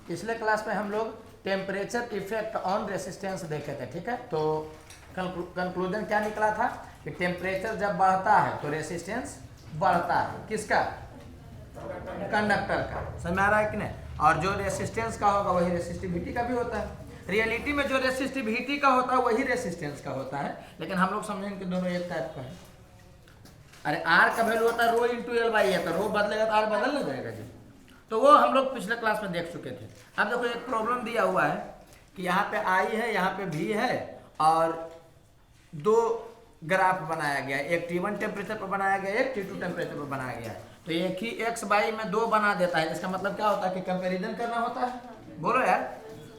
पिछले क्लास में हम लोग टेम्परेचर इफेक्ट ऑन रेसिस्टेंस देखे थे, ठीक है। तो कंक्लूजन क्या निकला था कि टेम्परेचर जब बढ़ता है तो रेसिस्टेंस बढ़ता है, किसका? कंडक्टर का। समझ में आ रहा है कि नहीं? और जो रेसिस्टेंस का होगा वही रेसिस्टिविटी का भी होता है। रियलिटी में जो रेसिस्टिविटी का होता है वही रेसिस्टेंस का होता है, लेकिन हम लोग समझेंगे कि दोनों एक टाइप का है। अरे आर का वैल्यू होता है रो इंटू एल बाई ए, तो रो बदलेगा तो आर बदल नहीं जाएगा जी। तो वो हम लोग पिछले क्लास में देख चुके थे। अब देखो एक प्रॉब्लम दिया हुआ है कि यहाँ पे आई है, यहाँ पे भी है, और दो ग्राफ बनाया गया है। एक T1 टेम्परेचर पर बनाया गया है, एक T2 टेम्परेचर पर बनाया गया है। तो एक ही x बाई में दो बना देता है। इसका मतलब क्या होता है कि कंपैरिजन करना होता है। बोलो यार।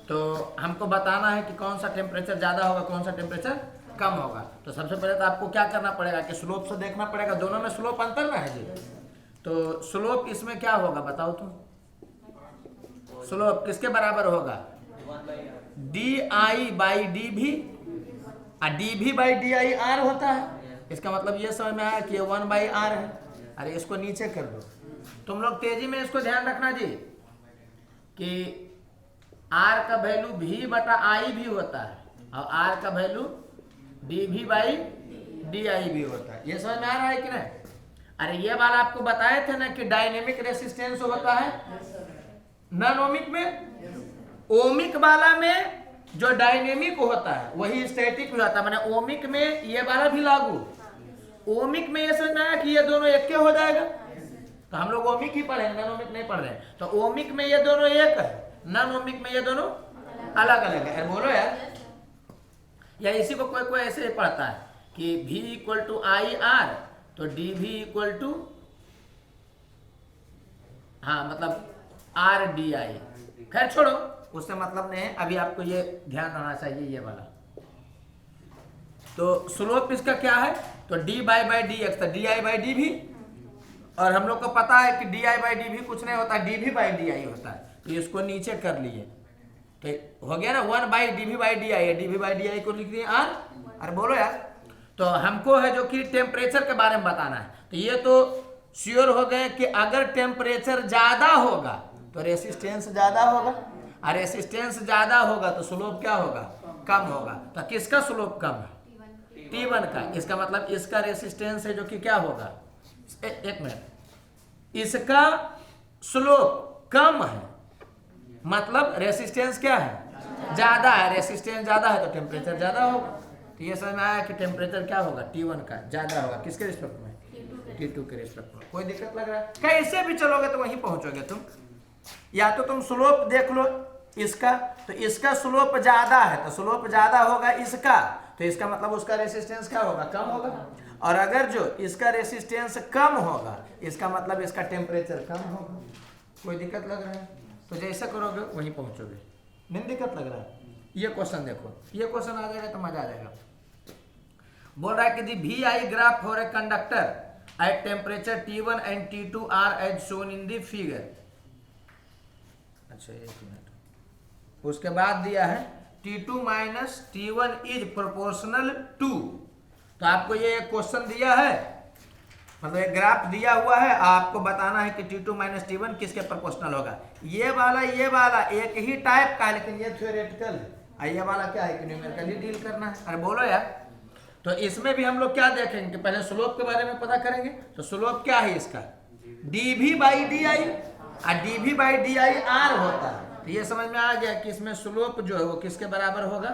तो हमको बताना है कि कौन सा टेम्परेचर ज़्यादा होगा, कौन सा टेम्परेचर कम होगा। तो सबसे पहले तो आपको क्या करना पड़ेगा कि स्लोप से देखना पड़ेगा, दोनों में स्लोप अंतर ना है जी। तो स्लोप इसमें क्या होगा बताओ तुम? स्लोप किसके बराबर होगा? डी आई बाई डी भी, और डी भी बाई डी आई आर होता है। इसका मतलब ये समझ में आया कि ये 1 बाई आर है। अरे इसको नीचे कर दो। तुम लोग तेजी में इसको ध्यान रखना जी कि आर का वैल्यू भी बटा आई भी होता है, और आर का वैल्यू डी भी बाई डी आई भी होता है। ये समझ में आ रहा है कि नहीं? अरे ये वाला आपको बताए थे ना कि डायनेमिक रेसिस्टेंस होता है नॉन ओमिक में। ओमिक वाला में जो डायनेमिक होता है वही स्टैटिक भी होता है। माने ओमिक में ये वाला भी लागू, ओमिक में ये समझना है कि ये दोनों एक के हो जाएगा। तो हम लोग ओमिक ही पढ़े, नॉन ओमिक नहीं पढ़ रहे हैं। तो ओमिक में ये दोनों एक है, नॉन ओमिक में ये दोनों अलग अलग है। बोलो यार। या इसी को कोई कोई ऐसे पढ़ता है कि V equal to I R, तो डी भी इक्वल टू, हाँ मतलब आर डी आई। खैर छोड़ो, उससे मतलब नहीं है। अभी आपको ये ध्यान रहना चाहिए ये वाला। तो स्लोप इसका क्या है? तो D by by D x, तो डी आई बाई डी भी, और हम लोग को पता है कि डी आई बाई डी भी कुछ नहीं होता, डी भी बाई डी आई होता है। तो इसको नीचे कर लिए तो हो गया ना 1 बाई डी भी बाई डी आई। डी भी बाई डी आई को लिख दिए आर। अरे बोलो यार। तो हमको है जो कि टेम्परेचर के बारे में बताना है। तो ये तो श्योर हो गए कि अगर टेम्परेचर ज्यादा होगा तो रेसिस्टेंस ज्यादा होगा, और रेसिस्टेंस ज्यादा होगा तो स्लोप क्या होगा? कम होगा। तो किसका स्लोप कम है? T1 का। इसका मतलब इसका रेसिस्टेंस है जो कि क्या होगा? एक मिनट, इसका स्लोप कम है, मतलब रेसिस्टेंस क्या है? ज्यादा है। रेसिस्टेंस ज्यादा है तो टेम्परेचर ज्यादा होगा। तो ये समझ में आया कि टेम्परेचर क्या होगा? T1 का ज्यादा होगा। किसके रिस्पेक्ट में? T2 के रिस्पेक्ट में। कोई दिक्कत लग रहा है? कैसे भी चलोगे तो वहीं पहुंचोगे तुम। या तो तुम स्लोप देख लो इसका, तो इसका स्लोप ज्यादा है तो स्लोप ज्यादा होगा इसका, तो इसका मतलब उसका रेसिस्टेंस क्या होगा? कम होगा। और अगर जो इसका रेसिस्टेंस कम होगा, इसका मतलब इसका टेम्परेचर कम होगा। कोई दिक्कत लग रहा है? तो जैसे करोगे वहीं पहुंचोगे। नहीं दिक्कत लग रहा है? ये क्वेश्चन देखो, ये क्वेश्चन आ जाएगा तो मजा आ जाएगा। बोल रहा है कि the V I graph for a conductor at temperature T1 and T2 are as shown in the figure. अच्छा एक मिनट, उसके बाद दिया है T2 minus T1 is proportional to. तो आपको ये क्वेश्चन दिया है, मतलब एक ग्राफ दिया हुआ है, आपको बताना है कि T2 माइनस T1 किसके प्रोपोर्शनल होगा। ये वाला एक ही टाइप का है, लेकिन ये थ्योरेटिकल है। ये वाला क्या है कि न्यूमेरिकली डील करना है। अरे बोलो यार। तो इसमें भी हम लोग क्या देखेंगे कि पहले स्लोप के बारे में पता करेंगे। तो स्लोप क्या है इसका? डी भी बाई डी आई, और डी भी बाई डी आई आर होता है। तो ये समझ में आ गया कि इसमें स्लोप जो है वो किसके बराबर होगा?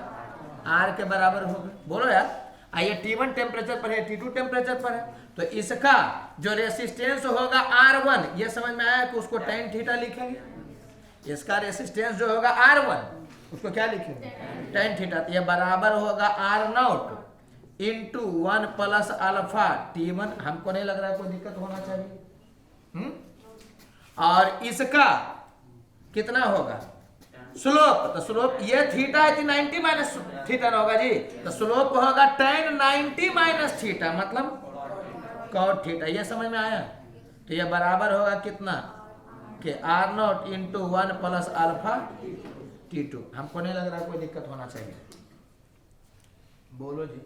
आर के बराबर होगा। बोलो यार। ये T1 टेम्परेचर पर है, T2 टेम्परेचर पर है, तो इसका जो रेसिस्टेंस होगा R1, ये समझ में आया कि उसको tan थीटा लिखेंगे। इसका रेसिस्टेंस जो होगा R1 उसको क्या लिखेंगे? tan theta. तो ये बराबर होगा R0 into 1 plus alpha T1। हमको नहीं लग रहा है कोई दिक्कत होना चाहिए। और इसका कितना होगा? स्लोप। तो स्लोप ये थीटा है 90 माइनस थीटा होगा जी। तो स्लोप होगा tan 90 माइनस थीटा, मतलब cot थीटा। ये समझ में आया? तो ये बराबर होगा कितना कि R0 into 1 plus alpha T2। हमको नहीं लग रहा कोई दिक्कत होना चाहिए। बोलो जी।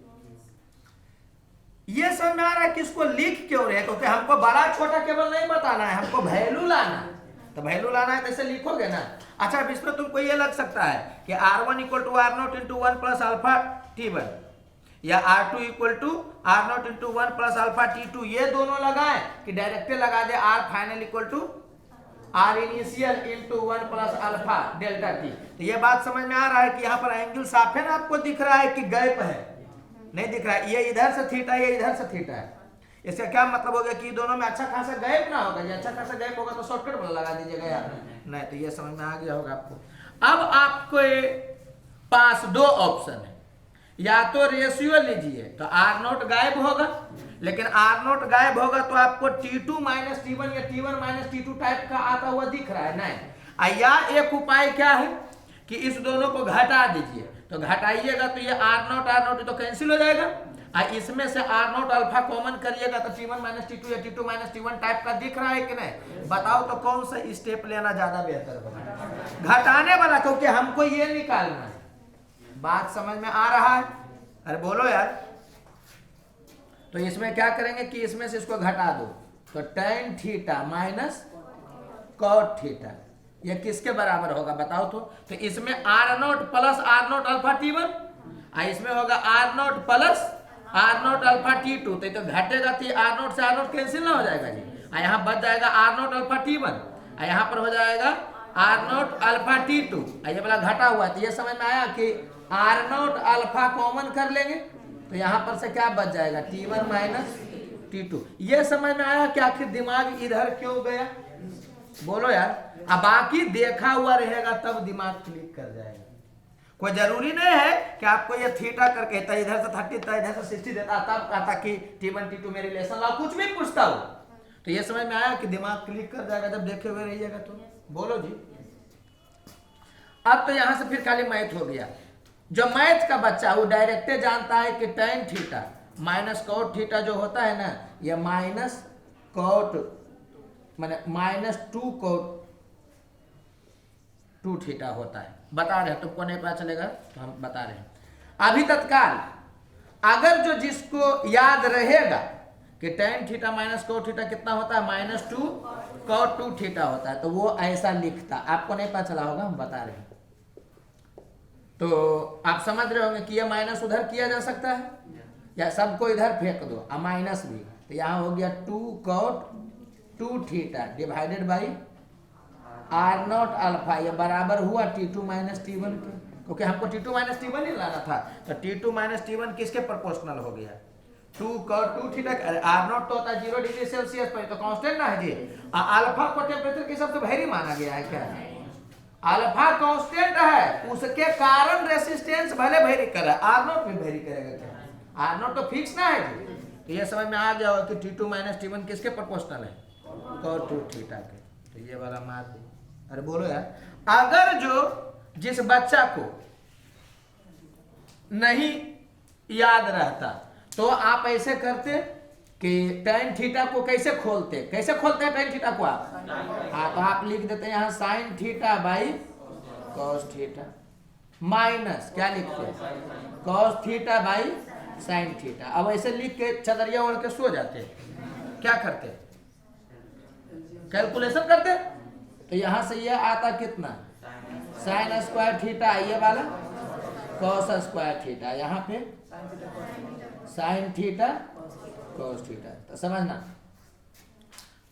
ये समझ में आ रहा है कि इसको लिख क्यों रहे? क्योंकि हमको बड़ा छोटा केवल नहीं बताना है, हमको वैल्यू लाना है। तो वैल्यू लाना है तो ऐसे लिखोगे ना। अच्छा, अब इसमें तुमको ये लग सकता है कि R1 equal to R0 into 1 plus alpha T1 या R2 equal to R0 into 1 plus alpha T2, ये दोनों लगाए कि डायरेक्टली लगा दे R final equal to R initial into 1 plus alpha delta T. तो ये बात समझ में आ रहा है कि यहाँ पर एंगल साफ है ना, आपको दिख रहा है कि गैप है? नहीं दिख रहा है। ये इधर से थीटा, ये इधर से थीटा है। इसका क्या मतलब हो गया कि दोनों में अच्छा खासा गैप ना होगा। ये अच्छा खासा गैप होगा तो शॉर्टकट वाला लगा दीजिएगा यार। नहीं तो ये समझ में आ गया होगा आपको। अब आपको पास दो ऑप्शन है, या तो रेशियो लीजिए तो R0 गायब होगा, लेकिन R0 गायब होगा तो आपको T2 माइनस T1 या T1 माइनस T2 टाइप का आता हुआ दिख रहा है। नहीं, या एक उपाय क्या है कि इस दोनों को घटा दीजिए। तो घटाइएगा तो ये R0 तो कैंसिल हो जाएगा, इसमें से R0 अल्फा कॉमन करिएगा तो T1 माइनस T2 या T2 माइनस T1 टाइप का दिख रहा है कि नहीं? बताओ तो कौन सा स्टेप लेना ज्यादा बेहतर होगा? घटाने वाला, क्योंकि हमको ये निकालना है। बात समझ में आ रहा है? अरे बोलो यार। तो इसमें क्या करेंगे कि इसमें से इसको घटा दो तो tan theta minus cot theta, ये किसके बराबर होगा बताओ तो इसमें R0 plus R0 alpha T1, इसमें होगा R0 plus R0 alpha T2। तो घटेगा तो R0 से R0 कैंसिल ना हो जाएगा जी, यहाँ बच जाएगा R0 अल्फा T1, यहाँ पर हो जाएगा R0 अल्फा T2। ये वाला घटा हुआ है। तो ये समझ में आया कि R0 अल्फा कॉमन कर लेंगे तो यहाँ पर से क्या बच जाएगा T1 माइनस T2। ये समझ में आया कि आखिर दिमाग इधर क्यों गया? बोलो यार। अब बाकी देखा हुआ रहेगा तब दिमाग क्लिक कर जाएगा। कोई जरूरी नहीं है कि आपको ये थीटा करके इधर से 30 इधर से 60 देता तब कहता कि T1 T2 में रिलेशन ला, कुछ भी पूछता हो तो ये समझ में आया कि दिमाग क्लिक कर जाएगा जब देखे हुए रहिएगा। तो बोलो जी। अब तो यहां से फिर खाली मैथ हो गया। जो मैथ का बच्चा वो डायरेक्टे जानता है कि tan theta minus cot theta जो होता है ना, ये माइनस cot माने माइनस 2 cot 2 थीटा होता है। बता रहे हैं, तुमको नहीं पता चलेगा तो हम बता रहे हैं अभी तत्काल। अगर जो जिसको याद रहेगा कि tan theta minus cot theta कितना होता है, माइनस 2 cot 2 थीटा होता है, तो वो ऐसा लिखता। आपको नहीं पता चला होगा, हम बता रहे हैं। तो आप समझ रहे होंगे कि ये माइनस उधर किया जा सकता है या सबको इधर फेंक दो माइनस भी। तो यहाँ हो गया 2 cot 2 theta divided by R0 alpha, ये बराबर हुआ T2 माइनस T1 के, क्योंकि हमको T2 माइनस T1 ही लाना था। तो T2 माइनस T1 किसके प्रोपोर्शनल हो गया? 2 cot 2 थीटा। R0 तो होता है 0 डिग्री सेल्सियस पर, तो कांस्टेंट ना है जी। अल्फा को टेम्परेचर के हिसाब से वेरी माना गया है क्या? अल्फा कांस्टेंट है, उसके कारण रेसिस्टेंस भले वेरी कर रहा है, R0 भी वेरी करेगा क्या? R0 तो फिक्स ना है जी। तो ये समझ में आ गया होगा कि T2 माइनस T1 किसके प्रोपोर्शनल है? cot 2 थीटा के। तो ये वाला मार दे। अरे बोलो यार। अगर जो जिस बच्चा को नहीं याद रहता तो आप ऐसे करते कि tan थीटा को कैसे खोलते हैं tan थीटा को आप? हाँ, तो आप लिख देते हैं यहाँ sin theta by cos theta minus क्या लिखते हैं cos theta by sin theta. अब ऐसे लिख के चदरिया ओढ़ के सो जाते हैं। क्या करते? कैलकुलेशन करते। तो यहाँ से ये आता कितना sin स्क्वायर थीटा, ये वाला cos स्क्वायर थीटा, यहाँ पे sin थीटा cos थीटा। तो समझना।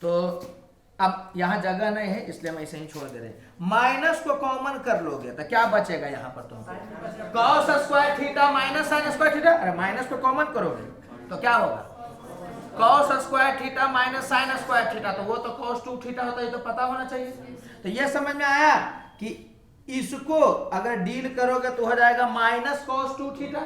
तो अब यहाँ जगह नहीं है इसलिए हम ऐसे ही छोड़ दे रहे हैं। माइनस को कॉमन कर लोगे तो क्या बचेगा यहाँ पर? तुम cos square theta minus sin square theta. अरे माइनस को कॉमन करोगे तो क्या होगा? cos square theta minus sin square theta. तो वो तो cos 2 थीटा होता है, ये तो पता होना चाहिए। तो ये समझ में आया कि इसको अगर डील करोगे तो हो जाएगा माइनस cos 2 थीटा।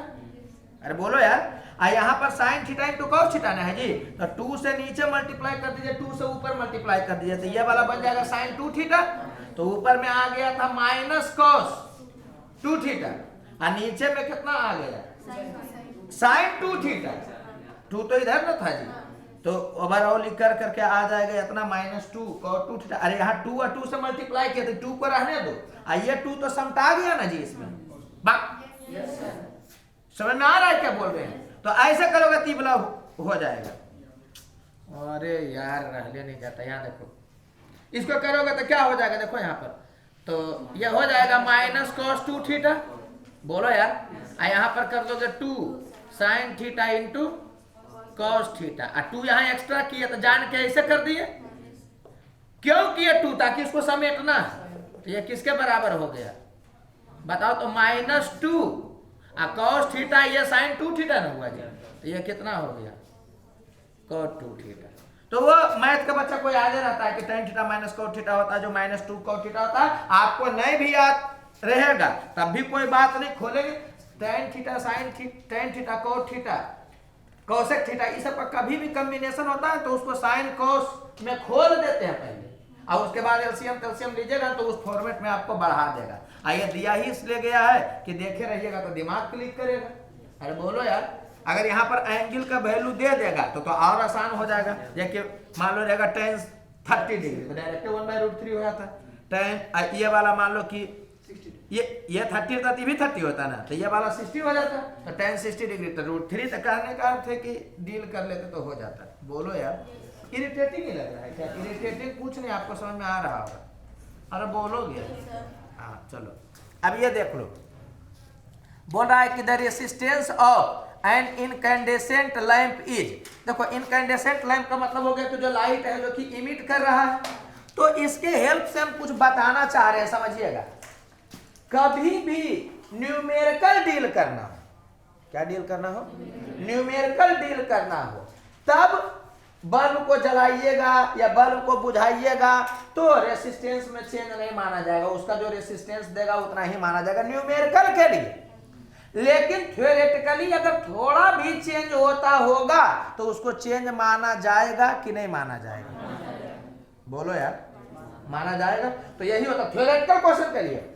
अरे बोलो यार। यहाँ पर sin theta into cos theta ना है जी। तो 2 से नीचे मल्टीप्लाई कर दीजिए, 2 से ऊपर मल्टीप्लाई कर दीजिए, तो ये वाला बन जाएगा sin 2 थीटा। तो ऊपर में आ गया था माइनस cos 2 थीटा और नीचे में कितना आ गया? sin 2 theta. 2 तो इधर ना था जी, तो ओवरऑल कर करके आ जाएगा इतना माइनस 2 cos 2 थीटा। अरे यहाँ 2 और 2 से मल्टीप्लाई किया तो 2 को रहने दो, ये 2 तो समटा गया ना जी इसमें। समझ में आ रहा है क्या बोल रहे हैं? तो ऐसे करोगे तो वाला हो जाएगा। अरे यार रहले नहीं जाता। यहाँ देखो इसको करोगे तो क्या हो जाएगा, देखो यहाँ पर, तो ये हो जाएगा माइनस कॉस 2 थीटा, बोलो यार, यहाँ पर कर दोगे 2 sine theta into cos theta, 2 यहाँ एक्स्ट्रा किए तो जान के ऐसे कर दिए, क्यों किए 2, ताकि इसको समेटना, तो ये किसके बराबर हो गया बताओ, तो -2 कॉस थीटा, ये साइन 2 थीटा ना हुआ जी, तो ये कितना हो गया कॉस 2 थीटा। तो वो मैथ का बच्चा कोई याद रहता है कि tan theta minus cos theta होता है, जो -2 कॉस थीटा होता है, आपको नहीं भी याद रहेगा तब भी कोई बात नहीं, खोलेंगे tan theta sine theta, tan theta cos theta, cosec theta, इस सब का कभी भी कॉम्बिनेशन होता है तो उसको साइन कॉस में खोल देते हैं पहले, और उसके बाद एलसीएम कैल्शियम लीजिएगा तो उस फॉर्मेट में आपको बढ़ा देगा। आइए दिया ही इसलिए गया है कि देखे रहिएगा तो दिमाग क्लिक करेगा। अरे बोलो यार, अगर यहाँ पर एंगल का वैल्यू दे देगा तो और आसान हो जाएगा, जैसे मान लो रहेगा tan 30 डिग्री तो डायरेक्ट 1/√3 हो जाता है। tan ये वाला मान लो कि ये 30 था, भी 30 होता ना, तो ये वाला 60 हो जाता, तो tan 60 डिग्री तो √3, तो कहने का अर्थ है कि डील कर लेते तो हो जाता। बोलो यार, इरिटेटिंग ही लग रहा है क्या? इरिटेटिंग कुछ नहीं, आपको समझ में आ रहा होगा, अरे बोलोगे। हाँ चलो, अब ये देख लो, बोल रहा है कि the resistance of an incandescent lamp is, देखो इनकैंडेसेंट लैंप का मतलब हो गया कि जो लाइट है जो कि इमिट कर रहा है, तो इसके हेल्प से हम कुछ बताना चाह रहे हैं, समझिएगा। कभी भी न्यूमेरिकल डील करना हो, क्या डील करना हो, न्यूमेरिकल डील करना हो, तब बल्ब को जलाइएगा या बल्ब को बुझाइएगा तो रेसिस्टेंस में चेंज नहीं माना जाएगा, उसका जो रेसिस्टेंस देगा उतना ही माना जाएगा न्यूमेरिकल के लिए। लेकिन थ्योरेटिकली अगर थोड़ा भी चेंज होता होगा तो उसको चेंज माना जाएगा कि नहीं माना जाएगा? बोलो यार, माना जाएगा। तो यही होता थ्योरेटिकल क्वेश्चन के लिए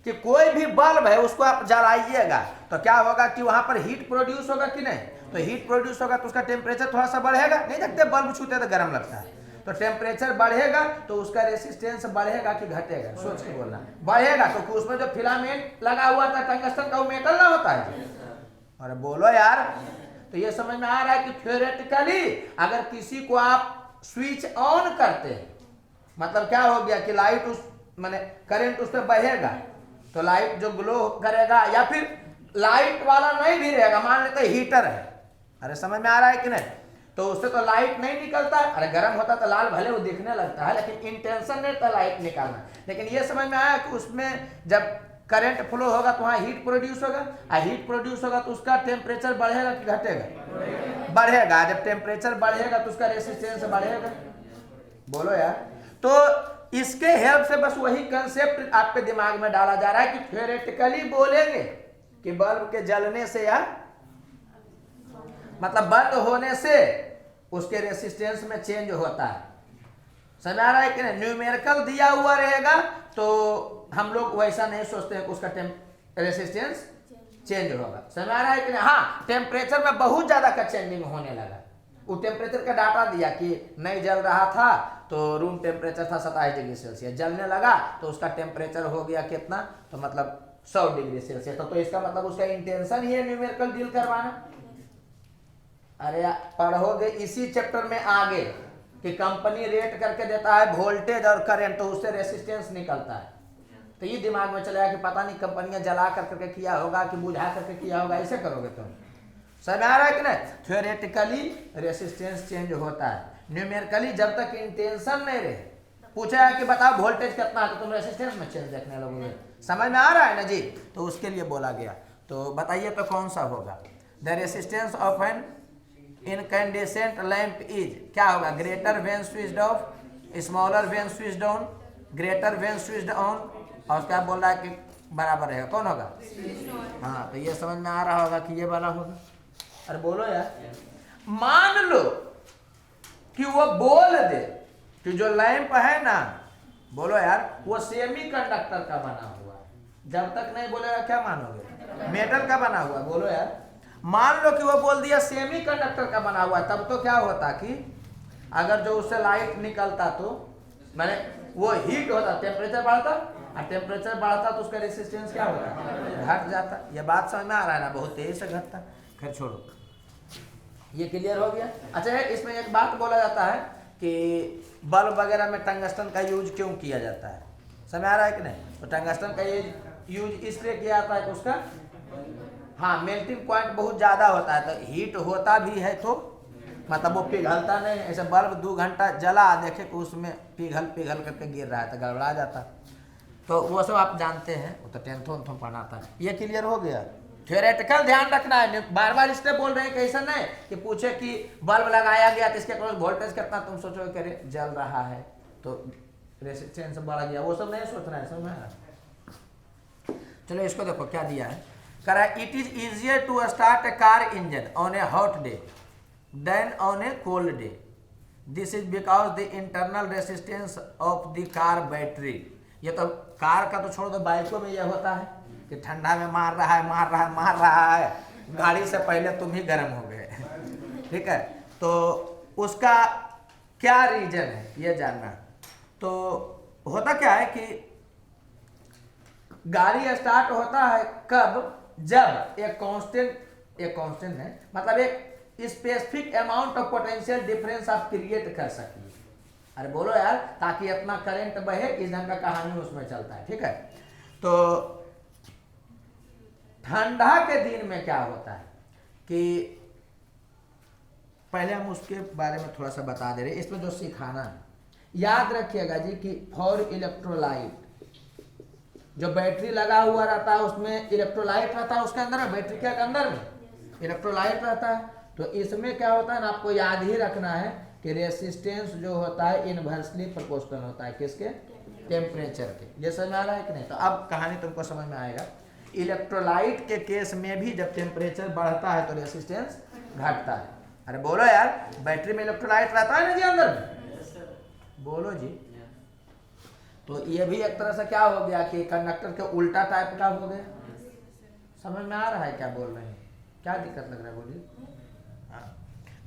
कि कोई भी बल्ब है उसको आप जलाइएगा तो क्या होगा कि वहां पर हीट प्रोड्यूस होगा कि नहीं, तो हीट प्रोड्यूस होगा तो उसका टेम्परेचर थोड़ा सा बढ़ेगा, नहीं देखते बल्ब छूते तो गर्म लगता है, तो टेम्परेचर बढ़ेगा तो उसका रेसिस्टेंस बढ़ेगा कि घटेगा, सोच के बोलना, बढ़ेगा, क्योंकि उसमें जो फिलामेंट लगा हुआ था टंगस्टन का वो मेटल ना होता है। अरे बोलो यार, तो ये समझ में आ रहा है कि थ्योरेटिकली अगर किसी को आप स्विच ऑन करते हैं, मतलब क्या हो गया कि लाइट उस माने करंट उस पर बहेगा तो लाइट जो ग्लो करेगा, या फिर लाइट वाला नहीं भी रहेगा, मान लेते हीटर है, अरे समझ में आ रहा है कि नहीं, तो उससे तो लाइट नहीं निकलता, अरे गर्म होता तो लाल भले वो दिखने लगता है, लेकिन इंटेंशन नहीं था लाइट निकालना। लेकिन ये समझ में आया कि उसमें जब करंट फ्लो होगा तो वहाँ हीट प्रोड्यूस होगा, और हीट प्रोड्यूस होगा तो उसका टेम्परेचर बढ़ेगा कि घटेगा? बढ़ेगा। जब टेम्परेचर बढ़ेगा तो उसका रेसिस्टेंस बढ़ेगा। बोलो यार, तो इसके हेल्प से बस वही कंसेप्ट आपके दिमाग में डाला जा रहा है कि थ्योरेटिकली बोलेंगे कि बल्ब के जलने से या मतलब बंद होने से उसके रेसिस्टेंस में चेंज होता है, समझ आ रहा है कि नहीं? न्यूमेरिकल दिया हुआ रहेगा तो हम लोग वैसा नहीं सोचते हैं कि उसका रेसिस्टेंस चेंज होगा, समझ आ रहा है कि नहीं? हाँ, टेम्परेचर में बहुत ज्यादा का चेंजिंग होने लगा, वो टेम्परेचर का डाटा दिया कि नहीं जल रहा था तो रूम टेम्परेचर था 27 डिग्री सेल्सियस, जलने लगा तो उसका टेम्परेचर हो गया कितना, तो मतलब 100 डिग्री सेल्सियस, तो इसका मतलब उसका इंटेंशन ही है न्यूमेरिकल डील करवाना। अरे पढ़ोगे इसी चैप्टर में आगे कि कंपनी रेट करके देता है वोल्टेज और करंट, तो उससे रेसिस्टेंस निकलता है, तो ये दिमाग में चलेगा कि पता नहीं कंपनियां जला करके किया होगा कि बुझा करके किया होगा, ऐसे करोगे तुम। समझ आ रहा है कि नहीं? थ्योरेटिकली रेसिस्टेंस चेंज होता है, न्यूमेरिकली जब तक इंटेंशन नहीं रहे, पूछा कि बताओ वोल्टेज कितना है तो तुम रेसिस्टेंस में चेंज देखने लगोगे। समझ में आ रहा है ना जी? तो उसके लिए बोला गया, तो बताइए तो कौन सा होगा? The resistance of an incandescent lamp is, क्या होगा? Greater when switched off, smaller when switched on, greater when switched on, और क्या बोल रहा है कि बराबर रहेगा, कौन होगा? हाँ, तो ये समझ में आ रहा होगा कि ये वाला होगा। अरे बोलो यार, मान लो कि वो बोल दे कि जो लैंप है ना, बोलो यार, वो सेमीकंडक्टर का बना हुआ है, जब तक नहीं बोलेगा क्या मानोगे? मेटल का बना हुआ। बोलो यार, मान लो कि वो बोल दिया सेमीकंडक्टर का बना हुआ, तब तो क्या होता कि अगर जो उससे लाइट निकलता तो माने वो हीट होता, टेम्परेचर बढ़ता, और टेम्परेचर बढ़ता तो उसका रेसिस्टेंस क्या होता? घट जाता। ये बात समझ में आ रहा है ना? बहुत तेज से घटता। खैर छोड़ो, ये क्लियर हो गया। अच्छा है, इसमें एक बात बोला जाता है कि बल्ब वगैरह में टंगस्टन का यूज क्यों किया जाता है, समझ आ रहा है कि नहीं। तो टंगस्टन का यूज इसलिए किया जाता है कि उसका हाँ मेल्टिंग पॉइंट बहुत ज़्यादा होता है, तो हीट होता भी है तो मतलब वो पिघलता नहीं। ऐसे बल्ब 2 घंटा जला देखे कि उसमें पिघल करके गिर रहा है तो गड़बड़ा जाता। तो वो सब आप जानते हैं, वो तो टेंथों पढ़ना था। ये क्लियर हो गया। थ्योरेटिकल ध्यान रखना है, बार बार इसलिए बोल रहे हैं कि ऐसा नहीं कि पूछे कि बल्ब लगाया गया तो इसके क्रॉस वोल्टेज कितना, तुम सोचो कि जल रहा है तो रेजिस्टेंस बढ़ गया, वो सब नहीं सोचना है, समझ में। चलो इसको देखो क्या दिया है, कह रहा है it is easier to start a car engine on a hot day then on a cold day. This is because the internal resistance of the car battery. ये तो कार का तो छोड़ दो, बाइकों में यह होता है कि ठंडा में मार रहा है, गाड़ी से पहले तुम ही गर्म हो गए, ठीक है। तो उसका क्या रीजन है ये जानना। तो होता क्या है कि गाड़ी स्टार्ट होता है कब, जब एक कांस्टेंट है, मतलब एक specific amount of potential difference आप क्रिएट कर सकिए। अरे बोलो यार, ताकि अपना करंट बहे, इस ढंग का कहानी उसमें चलता है, ठीक है। तो ठंडा के दिन में क्या होता है कि पहले हम उसके बारे में थोड़ा सा बता दे रहे हैं, इसमें जो सिखाना है याद रखिएगा जी कि फॉर इलेक्ट्रोलाइट जो बैटरी लगा हुआ रहता है उसमें इलेक्ट्रोलाइट रहता है, उसके अंदर बैटरी के अंदर में इलेक्ट्रोलाइट रहता है। तो इसमें क्या होता है ना, आपको याद ही रखना है कि रेसिस्टेंस जो होता है इनवर्सली प्रोपोर्शनल होता है किसके, टेम्परेचर के। ये समझ आ रहा है कि नहीं। तो अब कहानी तुमको समझ में आएगा। इलेक्ट्रोलाइट के केस में भी जब टेम्परेचर बढ़ता है तो रेसिस्टेंस घटता है। अरे बोलो यार, बैटरी में इलेक्ट्रोलाइट रहता है ना जी अंदर में, बोलो जी। तो ये भी एक तरह से क्या हो गया कि कंडक्टर के उल्टा टाइप का हो गया। समझ में आ रहा है क्या बोल रहे हैं, क्या दिक्कत लग रहा है बोलिए।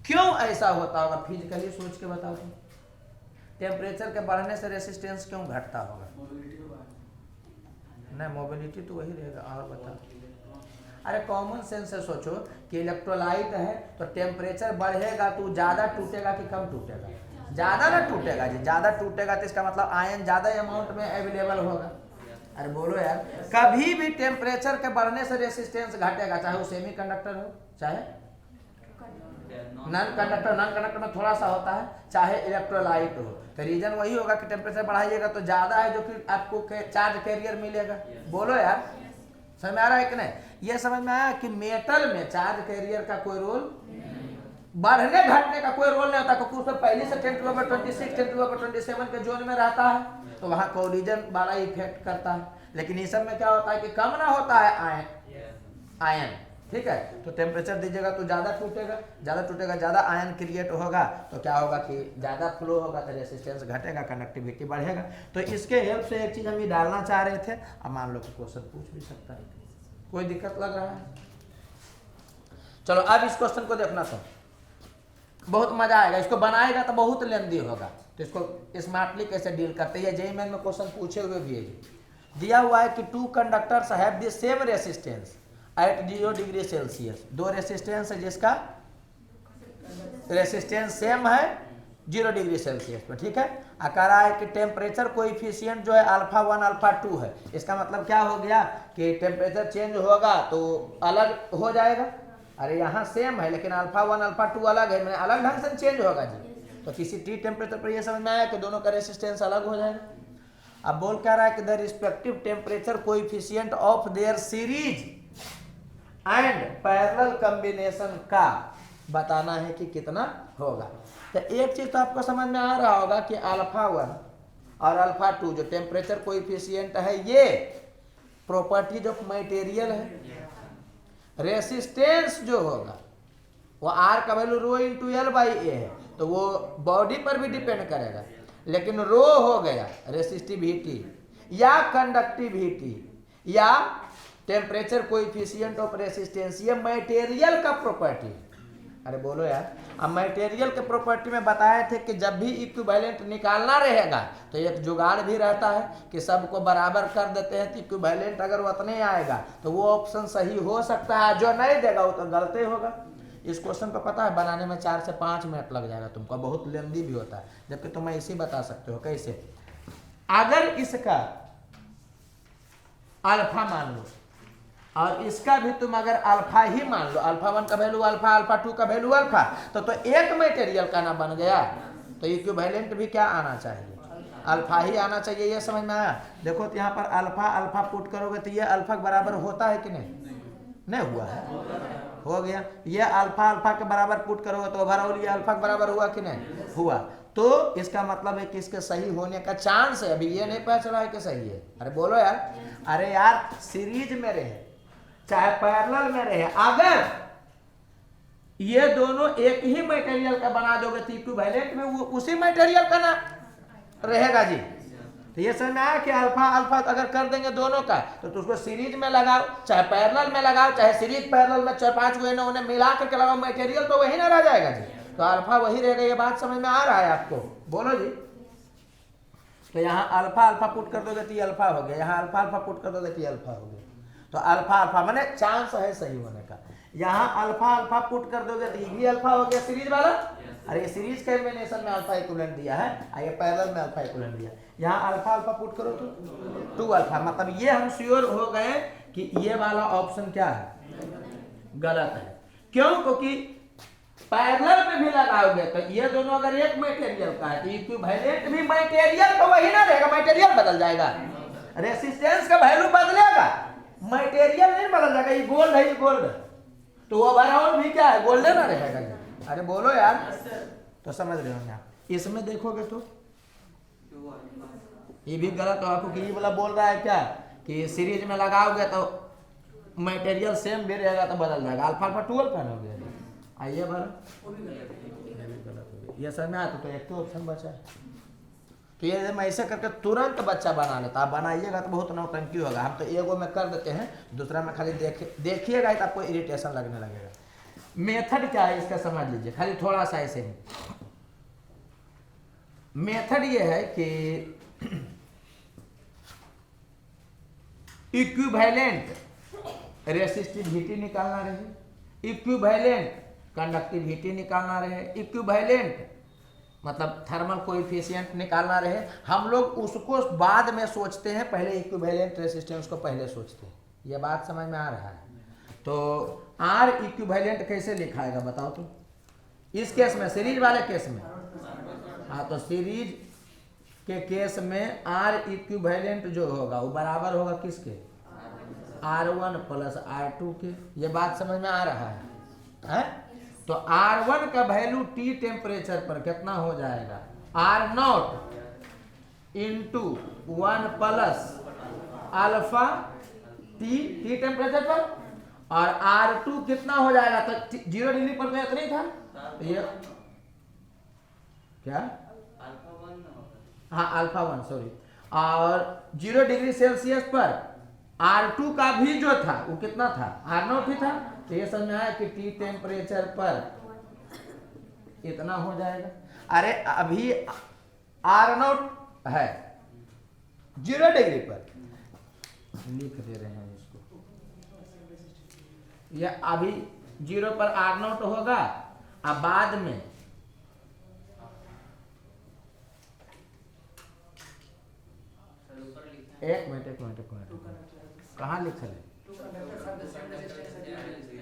क्यों ऐसा होता होगा, फिजिकली सोच के बताओ। तो टेम्परेचर के बढ़ने से रेसिस्टेंस क्यों घटता होगा। नहीं, मोबिलिटी तो वही रहेगा। और बताओ, अरे कॉमन सेंस से सोचो कि इलेक्ट्रोलाइट है तो टेम्परेचर बढ़ेगा तो ज़्यादा टूटेगा कि कम टूटेगा, ज़्यादा ना टूटेगा जी। ज़्यादा टूटेगा तो इसका मतलब आयन ज़्यादा अमाउंट में अवेलेबल होगा। अरे बोलो यार, कभी भी टेम्परेचर के बढ़ने से रेसिस्टेंस घटेगा, चाहे वो सेमी कंडक्टर हो चाहे नॉन कंडक्टर में थोड़ा सा होता है, चाहे इलेक्ट्रोलाइट हो। तो रीजन वही होगा कि टेम्परेचर बढ़ाइएगा तो ज़्यादा है जो कि आपको चार्ज कैरियर मिलेगा। बोलो यार, समझ में आ रहा है कि नहीं। ये समझ में आया कि मेटल में चार्ज कैरियर का कोई रोल, बढ़ने घटने का कोई रोल नहीं होता, क्योंकि उसमें पहले से 10⁻26 10⁻27 के जोन में रहता है, तो वहाँ कोलिजन वाला इफेक्ट करता है। लेकिन इस सब में क्या होता है कि कम ना होता है आयन, ठीक है। तो टेम्परेचर दीजिएगा तो ज़्यादा टूटेगा, ज़्यादा आयन क्रिएट होगा तो क्या होगा कि ज़्यादा फ्लो होगा तो रेसिस्टेंस घटेगा, कंडक्टिविटी बढ़ेगा। तो इसके हेल्प से एक चीज़ हम ये डालना चाह रहे थे। अब मान लो कि क्वेश्चन पूछ भी सकता है, कोई दिक्कत लग रहा है। चलो अब इस क्वेश्चन को देखना, तो बहुत मजा आएगा। इसको बनाएगा तो बहुत लेंदी होगा, तो इसको स्मार्टली कैसे डील करते हैं। जेईई मेन में क्वेश्चन पूछे हुए भी है। दिया हुआ है कि 2 conductors have the same resistance at 0 degree Celsius. 2 resistance है जिसका रेसिस्टेंस सेम है 0 डिग्री सेल्सियस पर, ठीक है। कह रहा है कि टेम्परेचर कोएफिशिएंट जो है α1 α2 है। इसका मतलब क्या हो गया कि टेम्परेचर चेंज होगा तो अलग हो जाएगा। अरे यहाँ सेम है लेकिन α1 α2 अलग है, मैंने अलग ढंग से चेंज होगा जी। तो किसी टी टेम्परेचर पर यह समझ में आया कि दोनों का रेसिस्टेंस अलग हो जाएगा। अब बोल क्या रहा है कि the respective temperature coefficient of their series and parallel combination का बताना है कि कितना होगा। तो एक चीज तो आपको समझ में आ रहा होगा कि α1 और α2 जो टेम्परेचर कोएफिशिएंट है, ये प्रॉपर्टीज ऑफ मटेरियल है। रेसिस्टेंस जो होगा वो R का वैल्यू ρ×L/A है, तो वो बॉडी पर भी डिपेंड करेगा। लेकिन रो हो गया रेसिस्टिविटी या कंडक्टिविटी या टेम्परेचर कोएफिशिएंट ऑफ रेसिस्टेंस, ये मटेरियल का प्रॉपर्टी। अरे बोलो यार, अब मटेरियल के प्रॉपर्टी में बताए थे कि जब भी इक्विवेलेंट निकालना रहेगा तो एक जुगाड़ भी रहता है कि सबको बराबर कर देते हैं, तो इक्विवेलेंट अगर उतने आएगा तो वो ऑप्शन सही हो सकता है, जो नहीं देगा वो तो गलत होगा। इस क्वेश्चन को पता है बनाने में 4 से 5 मिनट लग जाएगा तुमको, बहुत लेंदी भी होता है, जबकि तुम ऐसे ही बता सकते हो। कैसे? अगर इसका अल्फा मान लो और इसका भी तुम अगर अल्फा ही मान लो, अल्फा 1 का वैल्यू अल्फा, अल्फा 2 का वैल्यू अल्फा, तो एक मटेरियल का ना बन गया। तो इक्विवेलेंट भी क्या आना चाहिए? अल्फा ही आना चाहिए। ये समझ में आया? देखो तो यहाँ पर अल्फा अल्फा पुट करोगे तो ये अल्फा के बराबर होता है कि नहीं? नहीं हुआ है, हो गया। ये अल्फा अल्फा के बराबर पुट करोगे तो ओवरऑल ये अल्फा के बराबर हुआ कि नहीं? हुआ। तो इसका मतलब है कि इसके सही होने का चांस है। अभी ये नहीं पता चला है कि सही है। अरे बोलो यार, अरे यार सीरीज में रहे चाहे पैरेलल में रहे, अगर ये दोनों एक ही मटेरियल का बना दोगे तो इक्विवेलेंट में वो उसी मटेरियल का ना रहेगा जी। तो ये समझ में आया कि अल्फा अल्फा अगर कर देंगे दोनों का तो उसको सीरीज में लगाओ, चाहे पैरेलल में लगाओ, चाहे सीरीज पैरेलल में, चाहे 5 को उन्हें मिला करके लगाओ, मटेरियल तो वही ना रह जाएगा जी। तो अल्फा वही रहेगा। ये बात समझ में आ रहा है आपको? बोलो जी। तो यहाँ अल्फा अल्फा पुट कर दोगे तो ये अल्फा हो गया, यहाँ अल्फा अल्फा पुट कर दोगे तो ये अल्फा हो गया। तो अल्फा अल्फा माने चांस है सही होने का। यहाँ अल्फा अल्फा पुट कर दोगे तो ये भी अल्फा हो गया सीरीज वाला। अरे सीरीज कॉम्बिनेशन में अल्फा इक्विवेलेंट दिया है, ये पैरेलल में अल्फा इक्विवेलेंट दिया। यहाँ अल्फा अल्फा पुट करो तो 2 अल्फा, मतलब ये हम श्योर हो गए कि ये वाला ऑप्शन क्या है? गलत है। क्यों? क्योंकि पैरेलल में भी लगाओगे तो ये दोनों अगर एक मटेरियल का है तो इक्विवेलेंट भी मटेरियल तो वही ना रहेगा, मटेरियल बदल जाएगा। रेसिस्टेंस का वैल्यू बदलेगा, मटेरियल नहीं बदल जाएगा। ये गोल्ड है, ये गोल्ड, तो ओवरऑल भी क्या है? गोल्डन ना रहेगा। अरे बोलो यार, तो समझ रहे हो ना? इसमें देखोगे तो ये भी गलत हो आपको कि ये वाला बोल रहा है क्या कि सीरीज में लगाओगे तो मटेरियल सेम भी रहेगा तो बदल जाएगा। अल्फा अल्फा 2 अल्फा हो गया। आइए बोलो, ये समझ में आता तो एक तो ऑप्शन बचा है। तो ये जब मैं ऐसे करके तुरंत बच्चा बना लेता, आप बनाइएगा तो बहुत नौटंकी होगा। हम तो एगो में कर देते हैं, दूसरा में खाली देखिएगा तो आपको इरिटेशन लगने लगेगा। मेथड क्या है इसका समझ लीजिए, खाली थोड़ा सा ऐसे ही। मेथड ये है कि इक्विवेलेंट रेसिस्टिविटी निकालना रहे, इक्विवेलेंट कंडक्टिविटी निकालना रहे, इक्विवेलेंट मतलब थर्मल कोएफिशिएंट निकालना रहे। हम लोग उसको बाद में सोचते हैं, पहले इक्विवेलेंट रेसिस्टेंस को पहले सोचते हैं। ये बात समझ में आ रहा है? तो आर इक्विवेलेंट कैसे लिखाएगा बताओ तो? इस केस में, सीरीज वाले केस में, हाँ, तो सीरीज के केस में आर इक्विवेलेंट जो होगा वो बराबर होगा किसके? R1 प्लस R2 के। ये बात समझ में आ रहा है? तो R1 का वैल्यू T टेम्परेचर पर कितना हो जाएगा? R0 into 1 plus alpha T temperature पर, और R2 कितना हो जाएगा? तो 0 डिग्री पर तो इतना ही था। तो ये क्या? हाँ अल्फा 1 सॉरी। और 0 डिग्री सेल्सियस पर R2 का भी जो था वो कितना था? R0 ही था। तो ये समझ में आया कि T टेम्परेचर पर इतना हो जाएगा। अरे अभी R0 है 0 डिग्री पर, लिख दे रहे हैं इसको। ये अभी 0 पर R0 होगा, अब बाद में एक मिनट कहाँ लिखा है?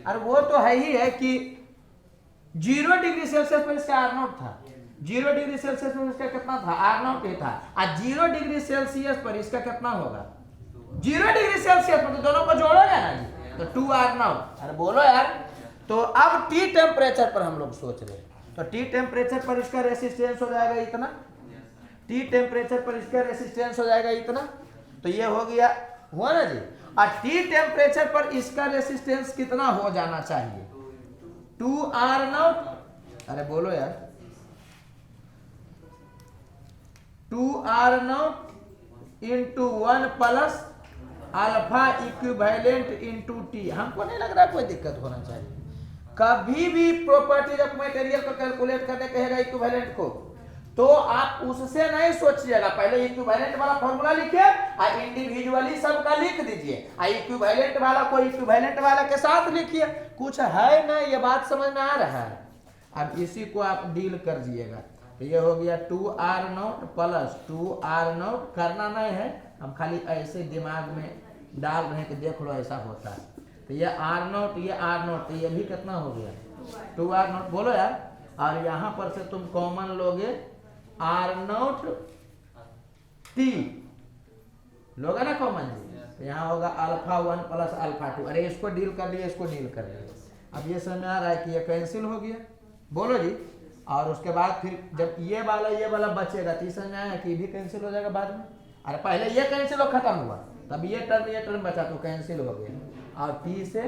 अरे वो तो है ही है कि 0 डिग्री सेल्सियस पर इसका R0 था, 0 डिग्री सेल्सियस पर इसका कितना था? R0 ही था। और 0 डिग्री सेल्सियस पर इसका कितना होगा? 0 डिग्री सेल्सियस पर तो दोनों को जोड़ोगे ना जी, तो 2R0। अरे बोलो यार। तो अब T टेम्परेचर पर हम लोग सोच रहे हैं, तो T टेम्परेचर पर इसका रेसिस्टेंस हो जाएगा इतना, T टेम्परेचर पर इसका रेसिस्टेंस हो जाएगा इतना। तो ये हो गया, हुआ ना जी। और T टेम्परेचर पर इसका रेसिस्टेंस कितना हो जाना चाहिए? 2R0। अरे बोलो यार, 2R0 into 1 plus alpha equivalent into T। हमको नहीं लग रहा कोई दिक्कत होना चाहिए। कभी भी प्रॉपर्टीज ऑफ मटेरियल को कैलकुलेट करने कहेगा इक्विवेलेंट को, तो आप उससे नहीं सोचिएगा, पहले इक्विवेलेंट वाला फॉर्मूला लिखिए और इंडिविजुअली सबका लिख दीजिए, और इक्विवेलेंट वाला को इक्विवेलेंट वाला के साथ लिखिए। कुछ है ना, ये बात समझ में आ रहा है। अब इसी को आप डील कर दिएगा। तो ये हो गया 2r0 प्लस 2r0, करना नहीं है, हम खाली ऐसे दिमाग में डाल रहे हैं कि देख लो ऐसा होता है। तो ये r0, ये r0, तो ये भी कितना हो गया 2r0, बोलो यार। और यहाँ पर से तुम कॉमन लोगे r0 t, लोगे ना कॉमन जी। तो यहाँ होगा अल्फा 1 प्लस अल्फा 2। अरे इसको डील कर लिए, इसको डील कर लिए। अब ये समझ में आ रहा है कि ये कैंसिल हो गया, बोलो जी। और उसके बाद फिर जब ये वाला बचेगा, तो समझ में आया कि भी कैंसिल हो जाएगा बाद में। अरे पहले ये कैंसिल हो खत्म हुआ, तब ये टर्म बचा तो कैंसिल हो गया, और टी से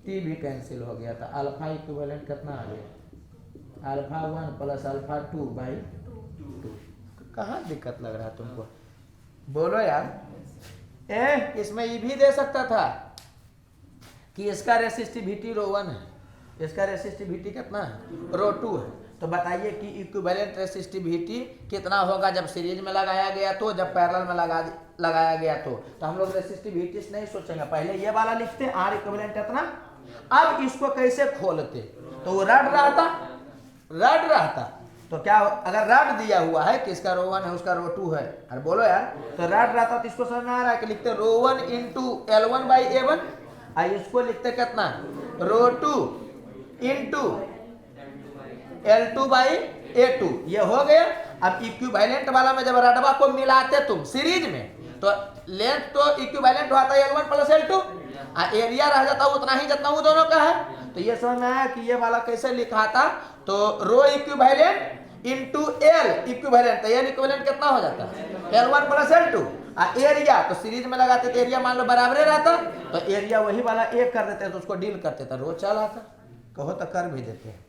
टी भी कैंसिल हो गया। था अल्फा इक्विवेलेंट कितना आ गया, अल्फा 1 प्लस अल्फा 2 बाई 2। कहाँ दिक्कत लग रहा है तुमको, बोलो यार। इसमें ये भी दे सकता था कि इसका रेसिस्टिविटी ρ1 है, इसका रेसिस्टिविटी कितना है ρ2 है। तो बताइए कि इक्विवेलेंट रेसिस्टिविटी कितना होगा जब सीरीज में लगाया गया तो, जब पैरेलल में लगाया गया तो हम लोग रेसिस्टिविटी से नहीं सोचेंगे, पहले ये वाला लिखते आर इक्विवेलेंट कितना। अब इसको कैसे खोलते, तो वो रड रहता तो क्या, अगर रड दिया हुआ है कि इसका ρ1 है उसका ρ2 है, अरे बोलो यार, तो रड रहता तो इसको समझ में आ रहा है कि लिखते ρ1 इंटू L1 बाई A1, और इसको लिखते कितना ρ2 इंटू L2 बाई A2, ये हो गया। अब इक्विवेलेंट वाला में जब रडबा को मिलाते तुम सीरीज में, तो लेंथ तो इक्विवेलेंट होता है L1 प्लस L2, और एरिया रह जाता उतना ही जितना वो दोनों का है। तो ये समझ में आया कि ये वाला कैसे लिखा था, तो रो इक्विवेलेंट इंटू एल इक्विवेलेंट, तो एल इक्विवेलेंट कितना हो जाता है L1 प्लस L2, और एरिया तो सीरीज में लगाते तो एरिया मान लो बराबर रहता, तो एरिया वही वाला एक कर देते तो उसको डील करते तो रो चल आता, कहो तो कर भी देते हैं।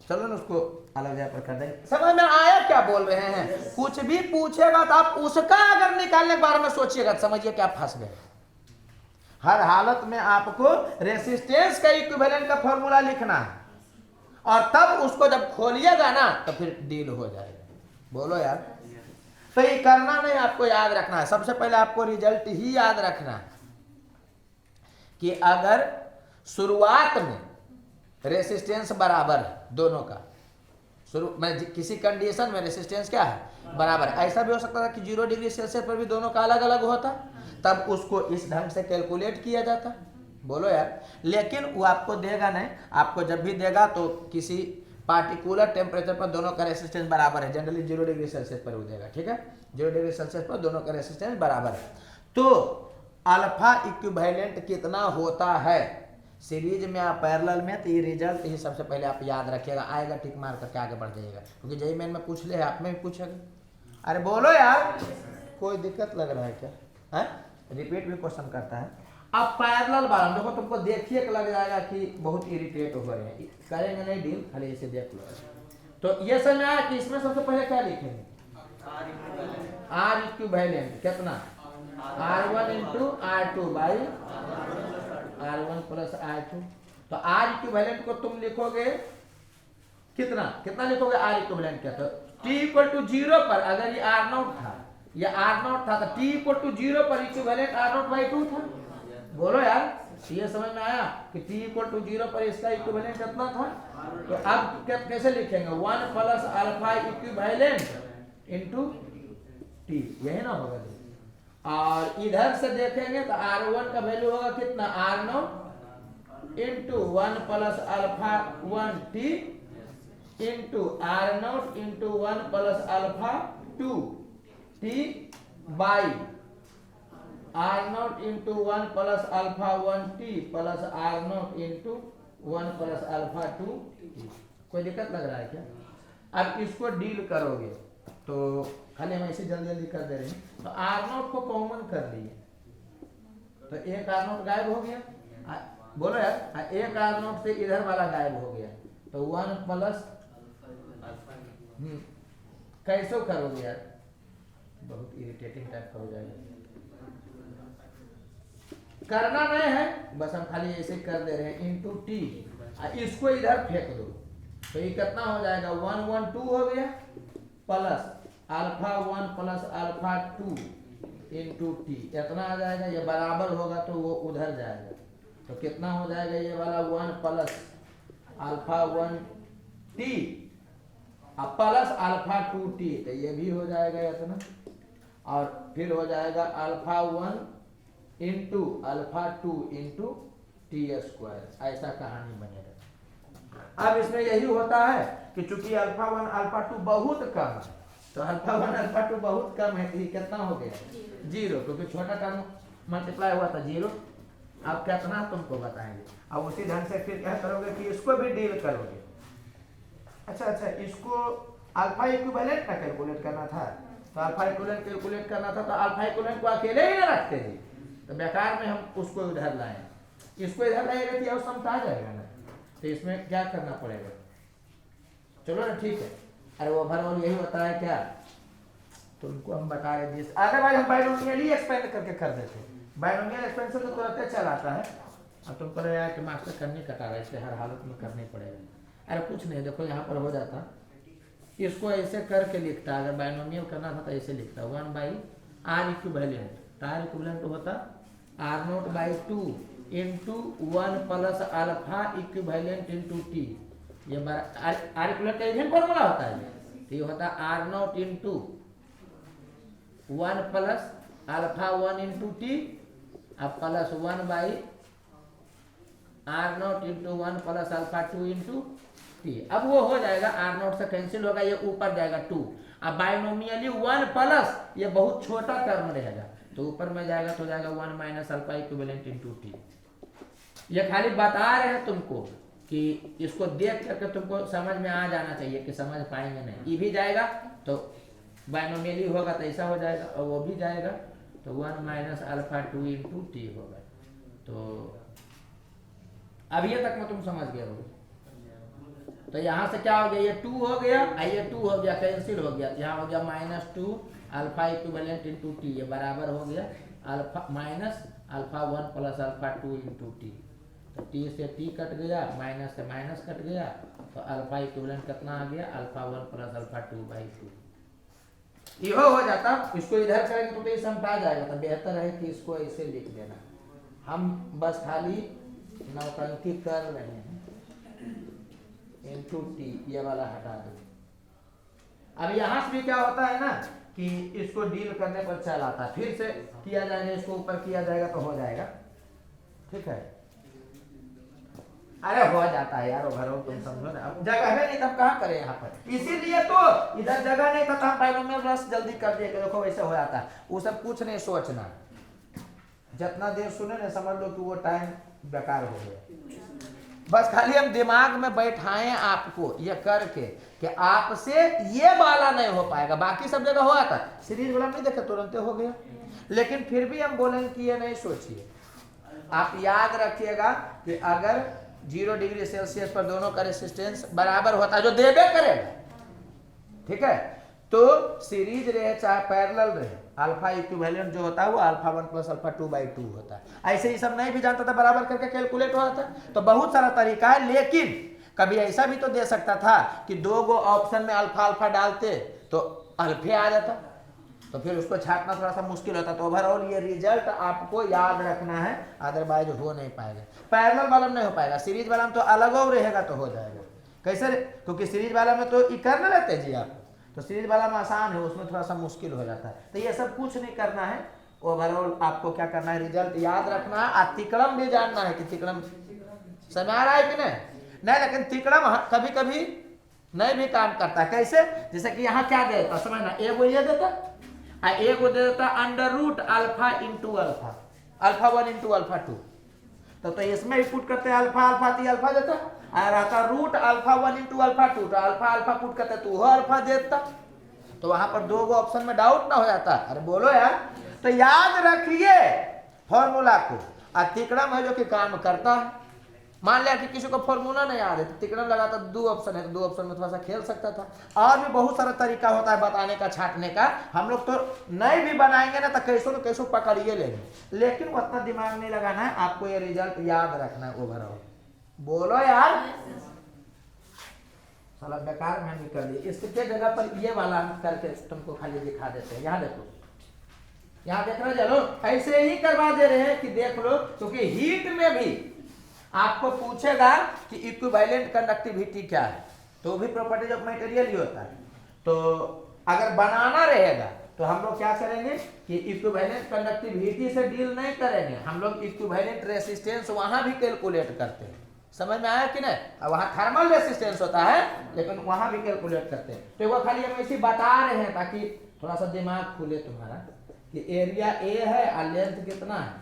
चलो ना उसको अलग जगह पर कर देंगे। समझ में आया क्या बोल रहे हैं, कुछ भी पूछेगा तो आप उसका अगर निकालने के बारे में सोचिएगा, समझिए क्या फंस गए। हर हालत में आपको रेसिस्टेंस का इक्विवेलेंट का फॉर्मूला लिखना है, और तब उसको जब खोलिएगा ना तो फिर डील हो जाएगा। बोलो यार, तो ये करना नहीं, आपको याद रखना है। सबसे पहले आपको रिजल्ट ही याद रखना है कि अगर शुरुआत में रेसिस्टेंस बराबर है दोनों का, शुरू में किसी कंडीशन में रेसिस्टेंस क्या है बराबर, ऐसा भी हो सकता था कि 0 डिग्री सेल्सियस पर भी दोनों का अलग अलग होता, तब उसको इस ढंग से कैलकुलेट किया जाता। बोलो यार, लेकिन वो आपको देगा नहीं, आपको जब भी देगा तो किसी पार्टिकुलर टेम्परेचर पर दोनों का रेसिस्टेंस बराबर है, जनरली 0 डिग्री सेल्सियस पर हो जाएगा, ठीक है। 0 डिग्री सेल्सियस पर दोनों का रेसिस्टेंस बराबर है। तो अल्फा इक्विवेलेंट कितना होता है सीरीज में या पैरेलल में, तो ये रिजल्ट ही सबसे पहले आप याद रखिएगा, आएगा टिक मार करके आगे बढ़ जाइएगा, क्योंकि जेईई मेन में पूछ ले, आप में भी पूछेगा। अरे बोलो यार, कोई दिक्कत लग रहा है क्या है, रिपीट भी क्वेश्चन करता है। अब पैरेलल वाला देखो, तुमको देखिए कि लग जाएगा कि बहुत इरिटेट हो रहे हैं, करेंगे नहीं डील, खाली इसे देख लो। तो ये समझ आया कि इसमें सबसे पहले क्या लिखेंगे, आर इक्विवेलेंट कितना R1 into R2 by R1 plus R2। तो R इक्विवेलेंट को तुम लिखोगे कितना कितना लिखोगे, R इक्विवेलेंट क्या था, T इक्वल टू 0 पर अगर ये R0 था, ये R0 था, तो T इक्वल टू 0 पर इक्विवेलेंट R0 बाई 2 था। बोलो यार, ये समझ में आया कि T इक्वल टू 0 पर इसका इक्विवेलेंट कितना था। तो अब कैसे लिखेंगे, 1 plus alpha equivalent into T, यही ना होगा। और इधर से देखेंगे तो R1 का वैल्यू होगा कितना, R0 into 1 plus alpha 1 T into R0 into 1 plus alpha 2 T by R0 into 1 plus alpha 1 T plus R0 into 1 plus alpha 2 T। कोई दिक्कत लग रहा है क्या। अब इसको डील करोगे तो खाली हम ऐसे जल्दी जल्दी कर दे रहे हैं। तो R0 को कॉमन कर लिए, तो एक R0 गायब हो गया, बोलो यार, एक R0 से इधर वाला गायब हो गया, तो 1 प्लस कैसे करोगे यार, बहुत इरिटेटिंग टाइप का हो जाएगा। करना नहीं है, बस हम खाली ऐसे कर दे रहे हैं, इंटू T, इसको इधर फेंक दो, तो ये कितना हो जाएगा 1 1 2 हो गया plus alpha 1 plus alpha 2 into T इतना आ जाएगा। ये बराबर होगा तो वो उधर जाएगा तो कितना हो जाएगा ये वाला 1 plus alpha 1 T plus alpha 2 T तो ये भी हो जाएगा इतना और फिर हो जाएगा alpha 1 into alpha 2 into T square. ऐसा कहानी बनेगा। अब इसमें यही होता है कि चूंकि अल्फा 1 अल्फा 2 बहुत कम है तो अल्फा 1 अल्फा 2 बहुत कम है तो ये कितना हो गया 0 क्योंकि छोटा टर्म मल्टीप्लाई हुआ था 0। अब कितना तुमको बताएंगे। अब उसी ढंग से फिर क्या करोगे कि इसको भी डील करोगे। अच्छा इसको अल्फा इक्विवेलेंट ना कैलकुलेट करना था तो अल्फा इक्विवेलेंट कैलकुलेट करना था तो अल्फा इक्विवेलेंट को अकेले ही ना रखते थे तो बेकार में हम उसको इधर लाए। इसको इधर लाएगा तो समता आ जाएगा ना तो इसमें क्या करना पड़ेगा। चलो ना ठीक है। अरे वो ओवरऑल यही होता है क्या तुमको हम बता रहे थे। अदरवाइज हम बाइनोमियली एक्सपेंड करके कर देते। बाइनोमियल एक्सपेंशन तो तुरंत चल आता है। अब तुमको लग रहा है कि मास्टर करने कटा रहा है इसलिए हर हालत में करने पड़ेगा। अरे कुछ नहीं देखो यहाँ पर हो जाता इसको ऐसे करके लिखता अगर बाइनोमियल करना था तो ऐसे लिखता 1 बाई आर इक्विवेलेंट तो आर इक्विवेलेंट होता R nought by 2 into 1 plus alpha equivalent into T. ये आर इक्विवेलेंट का इवेंट फॉर्मूला होता है तो ये होता R nought into 1 plus alpha 1 into T अब plus 1 by R nought into 1 plus alpha 2 into T. अब वो हो जाएगा आर नोट से कैंसिल होगा ये ऊपर जाएगा 2। अब बाइनोमियली 1 प्लस ये बहुत छोटा टर्म रहेगा तो ऊपर में जाएगा तो जाएगा 1 minus alpha equivalent into T. ये खाली बता रहे हैं तुमको कि इसको देख करके तुमको समझ में आ जाना चाहिए कि समझ पाएंगे नहीं। ये भी जाएगा तो बाइनोमियली होगा तो ऐसा हो जाएगा और वो भी जाएगा तो 1 माइनस अल्फा 2 इंटू टी होगा। तो अब ये तक में तुम समझ गए हो। तो यहाँ से क्या हो गया ये 2 हो गया ये 2 हो गया कैंसिल हो गया। यहाँ हो गया -2 अल्फा इक्विवेलेंट इंटू टी ये बराबर हो गया alpha minus alpha 1 plus alpha 2 into T. तो टी से टी कट गया माइनस से माइनस कट गया तो अल्फा इक्विवेलेंट कितना आ गया अल्फा 1 प्लस अल्फा 2/2। यो हो जाता। इसको इधर करेंगे तो ये समझा जाएगा तो बेहतर है कि इसको ऐसे लिख देना। हम बस खाली नौटंकी कर रहे हैं इंटू टी ये वाला हटा दो। अब यहाँ से भी क्या होता है ना कि इसको डील करने पर चल आता है फिर से किया जाएगा इसको ऊपर किया जाएगा तो हो जाएगा ठीक है। अरे हो जाता है यार ओवरऑल तुम समझो ना। अब जगह है नहीं तब कहाँ करें यहाँ पर इसीलिए तो इधर जगह नहीं था तो हम बाइनोमियल रस जल्दी कर दिए कि देखो वैसे हो जाता है। वो सब कुछ नहीं सोचना जितना देर सुने ना समझ लो कि वो टाइम बेकार हो गया। बस खाली हम दिमाग में बैठाएं आपको ये करके कि आपसे ये वाला नहीं हो पाएगा। बाकी सब जगह हुआ था सीरीज वाला नहीं देखे तुरंत हो गया लेकिन फिर भी हम बोलेंगे कि ये नहीं सोचिए। आप याद रखिएगा कि अगर 0 डिग्री सेल्सियस पर दोनों का रेसिस्टेंस बराबर होता है जो देबे करेगा ठीक है तो सीरीज रहे चाहे पैरेलल रहे अल्फा इक्विवेलेंट जो होता है वो अल्फा 1 प्लस अल्फा 2/2 होता है। ऐसे ही सब नहीं भी जानता था बराबर करके कैलकुलेट हो जाता तो बहुत सारा तरीका है। लेकिन कभी ऐसा भी तो दे सकता था कि 2 गो ऑप्शन में अल्फा अल्फा डालते तो अल्फे आ जाता तो फिर उसको छाटना थोड़ा सा मुश्किल होता। तो ओवरऑल ये रिजल्ट आपको याद रखना है अदरवाइज हो नहीं पाएगा। पैरेलल वाला में नहीं हो पाएगा सीरीज वाला में तो अलग और रहेगा तो हो जाएगा। कैसे क्योंकि सीरीज वाला में तो ये कर ना लेते जी आप तो सीरीज वाला में आसान है उसमें थोड़ा सा मुश्किल हो जाता है। तो ये सब कुछ नहीं करना है। ओवरऑल आपको क्या करना है रिजल्ट याद रखना है। तिकड़म भी जानना है कि तिकड़म समझ आ रहा है कि नहीं लेकिन तिकड़म कभी कभी नहीं भी काम करता है। कैसे जैसे कि यहाँ क्या दे देता समझना एगो ये देता एगो दे देता under root alpha into alpha alpha 1 into alpha 2 तो इसमें पुट करते हैं अल्फा अल्फा ती अल्फा देता और आता रूट अल्फा 1 इंटू अल्फा 2 तो अल्फा अल्फा पुट करते तो वह अल्फा देता तो वहां पर 2 गो ऑप्शन में डाउट ना हो जाता। अरे बोलो यार तो याद रखिए फॉर्मूला को। तिकड़म है जो कि काम करता है। मान लिया कि किसी को फॉर्मूला नहीं याद है तो तिकड़म लगाता 2 ऑप्शन है तो 2 ऑप्शन में थोड़ा सा खेल सकता था। और भी बहुत सारा तरीका होता है बताने का छाटने का। हम लोग तो नहीं भी बनाएंगे ना तो कैसो पकड़िए लेंगे लेकिन उतना दिमाग नहीं लगाना है। आपको ये रिजल्ट याद रखना है ओवरऑल। बोलो यार साला बेकार में हम कर दिए। इसके जगह पर ये वाला हम करके तुमको खाली दिखा देते हैं। यहाँ देखो, यहाँ देख रहे हो, चलो ऐसे ही करवा दे रहे हैं कि देख लो, क्योंकि हीट में भी आपको पूछेगा कि इक्विवेलेंट कंडक्टिविटी क्या है, तो भी प्रॉपर्टीज ऑफ मटेरियल ही होता है। तो अगर बनाना रहेगा तो हम लोग क्या करेंगे कि इक्विवेलेंट कंडक्टिविटी से डील नहीं करेंगे, हम लोग इक्विवेलेंट रेसिस्टेंस वहां भी कैलकुलेट करते हैं। समझ में आया कि नहीं? अब वहां थर्मल रेसिस्टेंस होता है लेकिन वहां भी कैलकुलेट करते हैं। तो वो खाली हम ऐसे बता रहे हैं ताकि थोड़ा सा दिमाग खुले तुम्हारा कि एरिया ए है और लेंथ कितना है,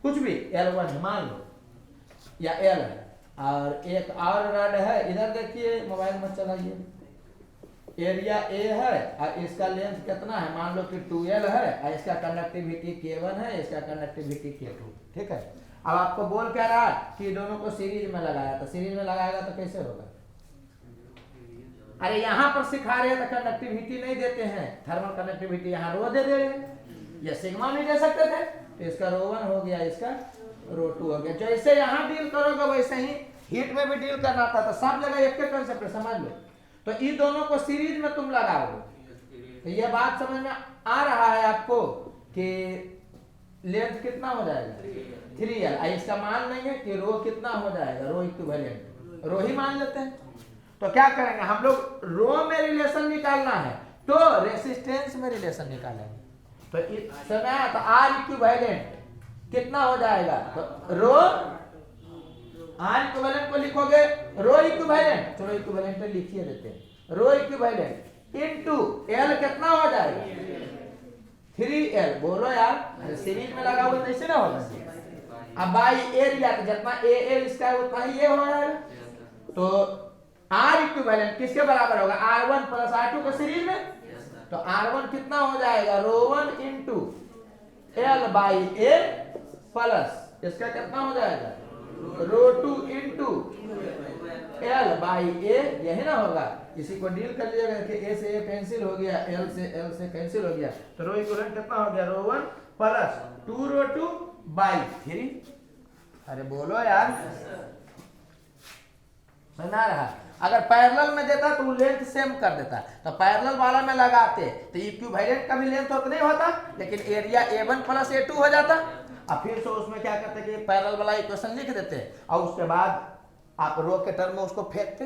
कुछ भी L1 मान लो या L है, और एक और रड है, इधर देखिए, मोबाइल मत चलाइए, एरिया ए है और इसका लेंथ कितना है, मान लो कि 2L है और इसका कंडक्टिविटी K1 है, इसका कंडक्टिविटी K2, ठीक है। अब आपको बोल क्या रहा कि दोनों को सीरीज में लगाया, तो सीरीज में लगाएगा तो कैसे होगा? अरे यहाँ पर सिखा रहे हैं तो कंडक्टिविटी नहीं देते हैं, थर्मल कंडक्टिविटी यहाँ रो दे रहे हैं, या सिग्मा नहीं दे सकते थे, तो इसका ρ1 हो गया, इसका ρ2 हो गया। जैसे यहाँ डील करोगे वैसे ही हीट में भी डील करना था, तो सब जगह एक कंसेप्ट समझ लो। तो इन दोनों को सीरीज में तुम लगाओगे तो ये बात समझ में आ रहा है आपको कि लेंथ कितना हो जाएगा 3L, इसका मान नहीं है कि रो कितना हो जाएगा, रो इक्विवेलेंट, रो ही मान लेते हैं। तो क्या करेंगे हम लोग, रो में रिलेशन निकालना है तो रेसिस्टेंस में रिलेशन निकालेंगे। तो इस समय तो आर इक्विवेलेंट कितना हो जाएगा, तो रो आर इक्विवेलेंट को लिखोगे रो इक्विवेलेंट, चलो इक्विवेलेंट लिखिए देते हैं, रो इक्विवेलेंट इनटू एल कितना हो जाएगा 3L। बोलो यार, सीरीज में लगा हुआ कैसे ना होगा। अब बाई एरिया तो जितना AL इसका है उतना ही ये हो जाएगा। तो आर इक्विवेलेंट किसके बराबर होगा, R1 प्लस R2 को सीरीज में, तो R1 कितना हो जाएगा, ρ1 into L by A plus इसका कितना हो जाएगा, ρ2 इंटू L बाई A, यही ना होगा। इसी को डील कर लिएगा कि A से A कैंसिल हो गया, L से कैंसिल हो गया, तो रो इक्विवेलेंट कितना हो गया, ρ1 प्लस 2ρ2 बाई 3। अरे बोलो यार, समझा रहा। अगर पैरेलल में देता तो लेंथ सेम कर देता, तो पैरेलल वाला में लगाते तो इक्विवेलेंट का भी लेंथ उतना ही होता, लेकिन एरिया A1 प्लस A2 हो जाता। अब फिर से उसमें क्या करते कि पैरेलल वाला इक्वेशन लिख देते और उसके बाद आप रो के टर्म में उसको फेंकते।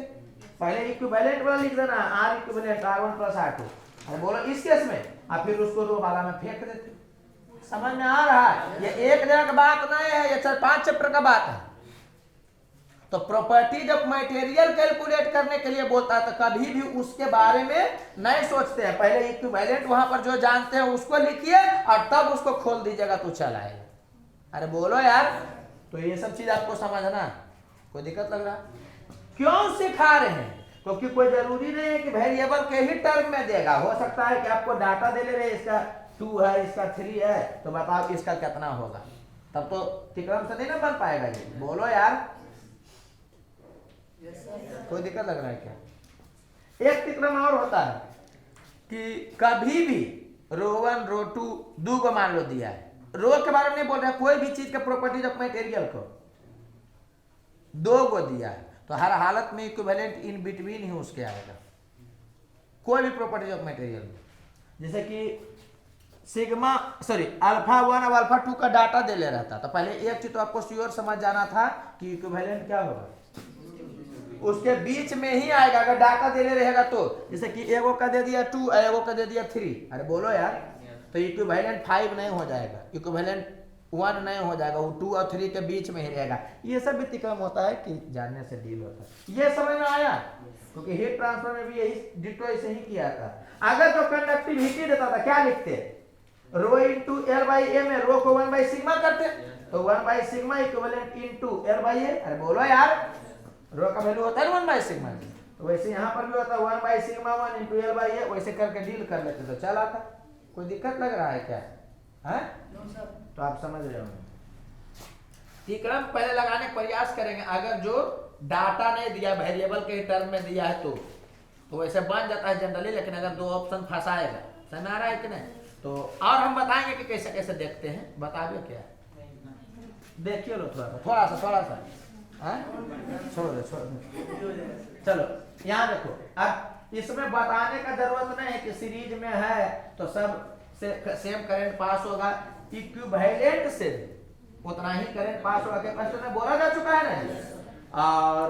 पहले इक्विवेलेंट वाला लिख देना, are equivalent R1 plus R2, अरे बोलो इस केस में, और फिर उसको रो वाला में फेंक देते। समझ में आ रहा है? ये एक जगह की बात नहीं है, ये 4-5 चैप्टर का बात है। तो प्रॉपर्टीज ऑफ मटेरियल कैलकुलेट करने के लिए बोलता है, तो कभी भी उसके बारे में नहीं सोचते हैं, पहले इक्विवेलेंट वहां पर जो जानते हैं उसको लिखिए और तब उसको खोल दीजिएगा तो चल आएगा। अरे बोलो यार, तो ये सब चीज आपको समझना, कोई दिक्कत लग रहा? क्यों सिखा रहे हैं? क्योंकि कोई जरूरी नहीं है कि वेरिएबल के ही टर्म में देगा, हो सकता है कि आपको डाटा दे ले रहे इसका 2 है, इसका 3 है, तो बताओ इसका कितना होगा, तब तो तिक्रम से नहीं ना बन पाएगा ये। बोलो यार, कोई दिक्कत लग रहा है क्या? एक तिक्रम और होता है कि कभी भी ρ1 ρ2 दो को मान लो दिया है, रो के बारे में नहीं बोल रहे, कोई भी चीज के प्रॉपर्टीज ऑफ मटेरियल को 2 को दिया है तो हर हालत में इक्विवेलेंट इन बिटवीन ही उसके आएगा, कोई भी प्रॉपर्टीज ऑफ मटेरियल में। जैसे कि सिग्मा α1 और α2 का डाटा दे ले रहता, तो पहले एक चीज तो आपको श्योर समझ जाना था कि इक्विवेलेंट क्या होगा, उसके बीच में ही आएगा अगर डाटा दे ले रहेगा तो। जैसे कि एगो का दे दिया 2, एगो का दे दिया 3, अरे बोलो यार, तो इक्विवेलेंट 5 नहीं हो जाएगा, इक्विवेलेंट 1 नहीं हो जाएगा, वो 2 और 3 के बीच में ही रहेगा। ये सब भी तिक्रम होता है कि जानने से डील होता है। ये समझ में आया? क्योंकि हीट ट्रांसफर में भी यही डिटो ऐसे ही किया था। अगर जो कंडक्टिविटी देता था क्या लिखते, rho into L by A में रो को 1 बाई सिग्मा करते, तो 1 by sigma equivalent into L by A। अरे बोलो यार, रो का वैल्यू होता है 1 बाई सिग्मा, तो वैसे यहाँ पर भी होता है 1 by sigma 1 into L by A, वैसे करके डील कर लेते तो चल आता। कोई दिक्कत लग रहा है क्या है? तो आप समझ रहे होंगे। तिक्रम पहले लगाने का प्रयास करेंगे, अगर जो डाटा नहीं दिया वेरिएबल के टर्म में दिया है तो वैसे बन जाता है जनरली, लेकिन अगर 2 ऑप्शन फंसाएगा, समझ आ रहा है कि नहीं? तो और हम बताएंगे कि कैसे कैसे देखते हैं, बताइए क्या, देखिए लो थोड़ा सा छोड़ दो। चलो यहाँ देखो, अब इसमें बताने का जरूरत नहीं है कि सीरीज में है तो सब से सेम करंट पास होगा, इक्विवेलेंट से उतना ही करंट पास होगा, कैपेसिटर में बोला जा चुका है ना। और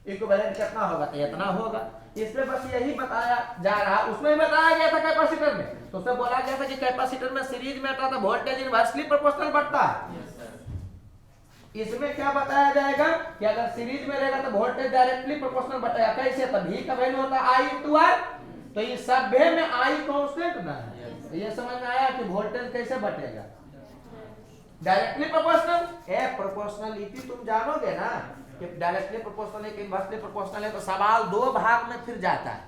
इक्विवेलेंट कितना होगा तो इतना होगा। इसमें बस यही बताया जा रहा, उसमें बताया गया था कैपेसिटर में, तो उसमें बोला गया था कि कैपेसिटर में सीरीज में आता तो वोल्टेज इनवर्सली प्रोपोर्शनल बढ़ता है। इसमें क्या बताया जाएगा कि अगर सीरीज में रहेगा तो वोल्टेज डायरेक्टली प्रोपोर्शनल बढ़ेगा। कैसे? तो V का वैल्यू होता है I into R, तो ये सब में I कांस्टेंट ना है। तो ये समझ में आया कि वोल्टेज कैसे बढ़ेगा, डायरेक्टली प्रोपोर्शनल। प्रोपोर्शनलिटी तुम जानोगे ना कि डायरेक्टली प्रोपोर्शनल है कि इनवर्सली प्रोपोर्शनल है, तो सवाल दो भाग में फिर जाता है।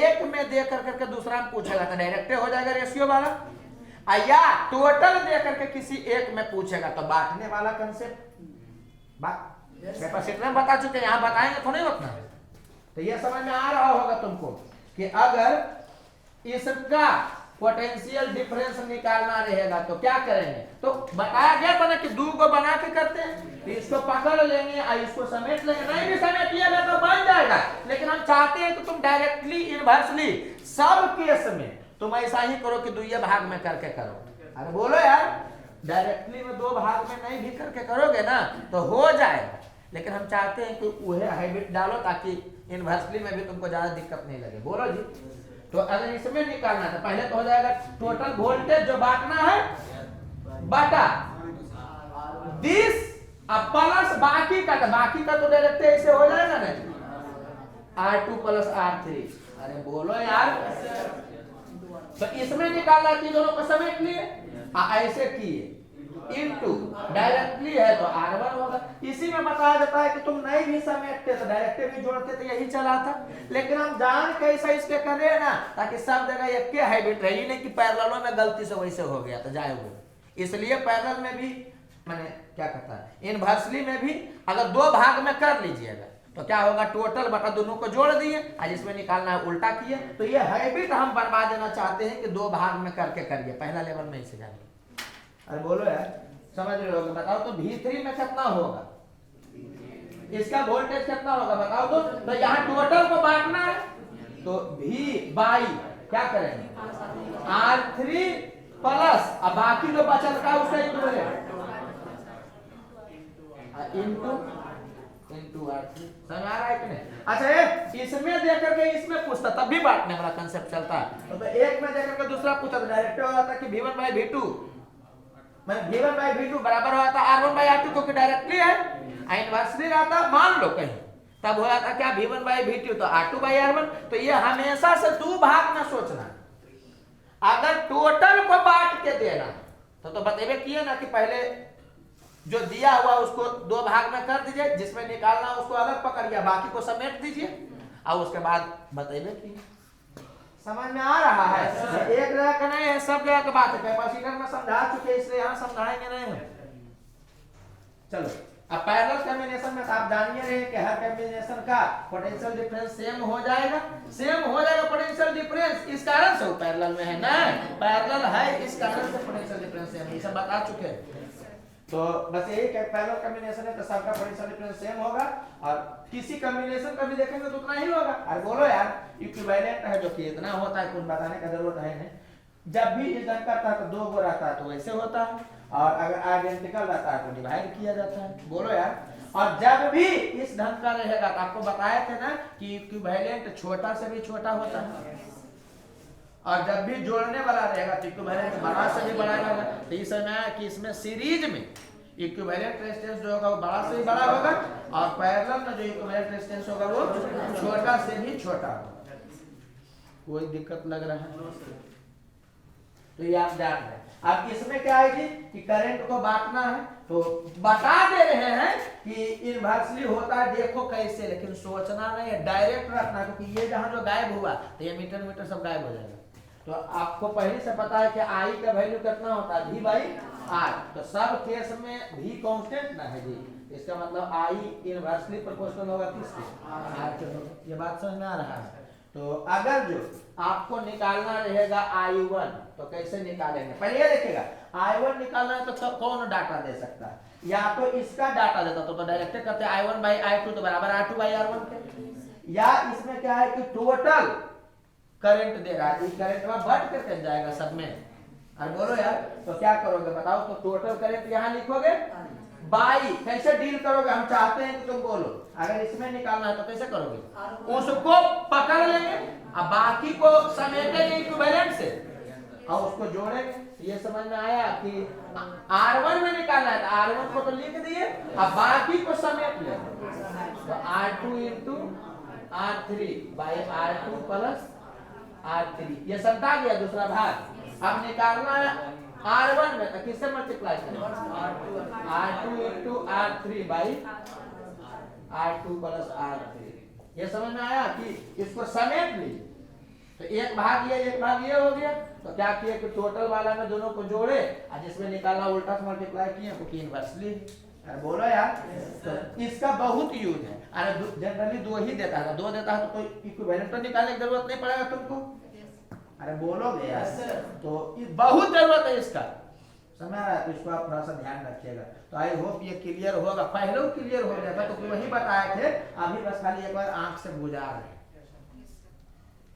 एक में दे करके दूसरा में पूछेगा तो डायरेक्ट हो जाएगा रेशियो वाला, या टोटल दे करके किसी एक में पूछेगा तो बांटने वाला कंसेप्ट। कैपेसिटर में बता चुके, यहाँ बताएंगे तो नहीं उतना। तो ये समझ में आ रहा होगा तुमको कि अगर इसका पोटेंशियल डिफरेंस निकालना रहेगा तो क्या करेंगे। तो बताया गया था ना कि दो को बना के करते हैं, तो इसको पकड़ लेंगे और इसको समेट लेंगे। नहीं भी समेटिएगा तो बन जाएगा, लेकिन हम चाहते हैं कि तुम डायरेक्टली इनवर्सली सब केस में तुम ऐसा ही करो कि दुइये भाग में करके करो। अरे बोलो यार, डायरेक्टली में दो भाग में नहीं भी करके करोगे ना तो हो जाएगा, लेकिन हम चाहते हैं कि वह हैबिट डालो ताकि इनवर्सली में भी तुमको ज्यादा दिक्कत नहीं लगे। बोलो जी। तो अगर इसमें निकालना है पहले तो हो जाएगा टोटल वोल्टेज जो बांटना है बाटा दिस प्लस बाकी का, तो बाकी का तो डायरेक्ट ऐसे हो जाएगा ना R2 प्लस R3। अरे बोलो यार, तो इसमें निकालना कि दोनों को समेट लिए ऐसे किए इनटू डायरेक्टली है तो R1 होगा। इसी में बताया जाता है कि तुम नहीं भी समेटते तो डायरेक्ट भी जोड़ते तो यही चला था, लेकिन हम जान कैसा इसके कर रहे हैं ना ताकि सब जगह एक के हैबिट रहे, नहीं कि पैरेललों में गलती से वैसे हो गया तो जाए वो। इसलिए पैरेलल में भी मैंने क्या कहता है इनवर्सली में भी अगर दो भाग में कर लीजिएगा तो क्या होगा, टोटल बटा दोनों को जोड़ दिए और इसमें निकालना है उल्टा किए। तो ये हैबिट हम बनवा देना चाहते हैं कि दो भाग में करके करिए, पहला लेवल में इसे जानिए। अरे बोलो यार, समझ रहे हो? बताओ तो V3 में कितना होगा, इसका वोल्टेज कितना होगा बताओ तो यहाँ टोटल को बांटना है तो V बाई क्या करेंगे R3 प्लस, अब बाकी जो बचत का उसका इक्विवेलेंट इनटू R3। समझ आ रहा है कि नहीं? अच्छा इसमें देकर के इसमें पूछता तब भी बांटने वाला कंसेप्ट चलता है। तो एक में देकर के दूसरा पूछता तो डायरेक्ट हो जाता कि V1 by V2 V1 by V2 बराबर हो जाता R1 बाई R2 क्योंकि डायरेक्टली है। इनवर्सली रहता मान लो कहीं तब हो जाता क्या V1 बाई V2 तो R2 बाई R1। तो ये हमेशा से दो भाग में सोचना। अगर टोटल को बांट के देना तो बतेबे किए ना कि पहले जो दिया हुआ उसको दो भाग में कर दीजिए, जिसमें निकालना उसको अलग पकड़िए, बाकी को समेट दीजिए और उसके बाद बतेबे किए। समझ में आ रहा है? एक जगह का नहीं है, सब जगह का बात है। कैपेसिटर में समझा चुके इसलिए यहाँ समझाएंगे नहीं है। चलो अब पैरेलल कॉम्बिनेशन में आप जानिए रहे कि हर कॉम्बिनेशन का पोटेंशियल डिफरेंस सेम हो जाएगा, पोटेंशियल डिफरेंस इस कारण से वो पैरेलल में है ना, पैरेलल है इस कारण से पोटेंशियल डिफरेंस सेम है, ये सब बता चुके हैं। तो बस यही पैरेलल कॉम्बिनेशन है तो सबका पोटेंशियल डिफरेंस सेम होगा और किसी कॉम्बिनेशन का भी देखेंगे तो उतना ही होगा। अरे बोलो यार, इक्विवेलेंट है जो कि इतना होता है कुछ बताने का जरूरत है नहीं। जब भी इस ढंग करता है तो दो गो रहता है तो वैसे होता है, और अगर आइडेंटिकल रहता है तो डिवाइड किया जाता है। बोलो यार, और जब भी इस ढंग का रहेगा तो आपको बताए थे ना कि इक्विवेलेंट छोटा से भी छोटा होता है, और जब भी जोड़ने वाला रहेगा तो इक्विवेलेंट बड़ा से भी बड़ा रहेगा। तो इस समय कि इसमें सीरीज में इक्विवेलेंट रेजिस्टेंस जो होगा वो बड़ा से भी बड़ा होगा, और पैरेलल में जो इक्विवेलेंट रेजिस्टेंस होगा वो छोटा से भी छोटा होगा। कोई दिक्कत लग रहा है तो ये आप जान रहे। अब इसमें क्या आएगी कि करंट को बांटना है तो बता दे रहे हैं कि इनवर्सली होता है, देखो कैसे, लेकिन सोचना नहीं है, डायरेक्ट रखना, क्योंकि ये जहां जो गायब हुआ तो ये मीटर सब गायब हो जाएगा। तो आपको पहले से पता है कि आई का वैल्यू कितना होता है V बाई R। तो सब केस में V कांस्टेंट ना है जी, इसका मतलब आई इनवर्सली प्रोपोर्शनल होगा किसके, R के। ये बात समझ में आ रहा है? तो अगर जो आपको निकालना रहेगा I1 तो कैसे निकालेंगे? पहले ये देखिएगा, I1 निकालना है तो कौन डाटा दे सकता है? या तो इसका डाटा देता तो डायरेक्ट करते I1 बाई I2 तो बराबर R2 बाई R1 के, या इसमें क्या है कि टोटल करंट दे रहा है, करंट में बढ़ करके जाएगा सब में। अरे बोलो यार, तो क्या करोगे बताओ? तो टोटल करंट यहाँ लिखोगे बाई, कैसे डील करोगे? हम चाहते हैं कि तुम बोलो, अगर इसमें निकालना है तो कैसे करोगे? उसको पकड़ लेंगे और बाकी को समेटेंगे इक्विवेलेंट से और उसको जोड़ेंगे। ये समझ में आया कि R1 में निकालना है तो R1 को तो लिख दिए और बाकी को समेट ले, तो R2 into R3 by R2 plus R3, ये समझा गया दूसरा भाग। अब निकालना है R1 में तो किससे मल्टीप्लाई करें? R2 into R3 by R2 plus R3। ये समझ में आया कि इसको समेट ली, तो एक भाग ये हो गया। तो क्या किए कि टोटल वाला में दोनों को जोड़े और जिसमें निकालना उल्टा से मल्टीप्लाई किए तो इनवर्सली। अरे बोलो यार, तो इसका बहुत यूज है। अरे जनरली 2 ही देता है, 2 देता है तो कोई इक्विवेलेंट तो निकालने की जरूरत नहीं पड़ेगा तुमको। अरे बोलोगे यार, तो बहुत जरूरत है इसका, समझ रहा है? तो इसको आप थोड़ा सा ध्यान रखिएगा। तो आई होप ये क्लियर होगा, पहले क्लियर हो गया था तो वही बताए थे, अभी बस खाली एक बार आंख से गुजार है।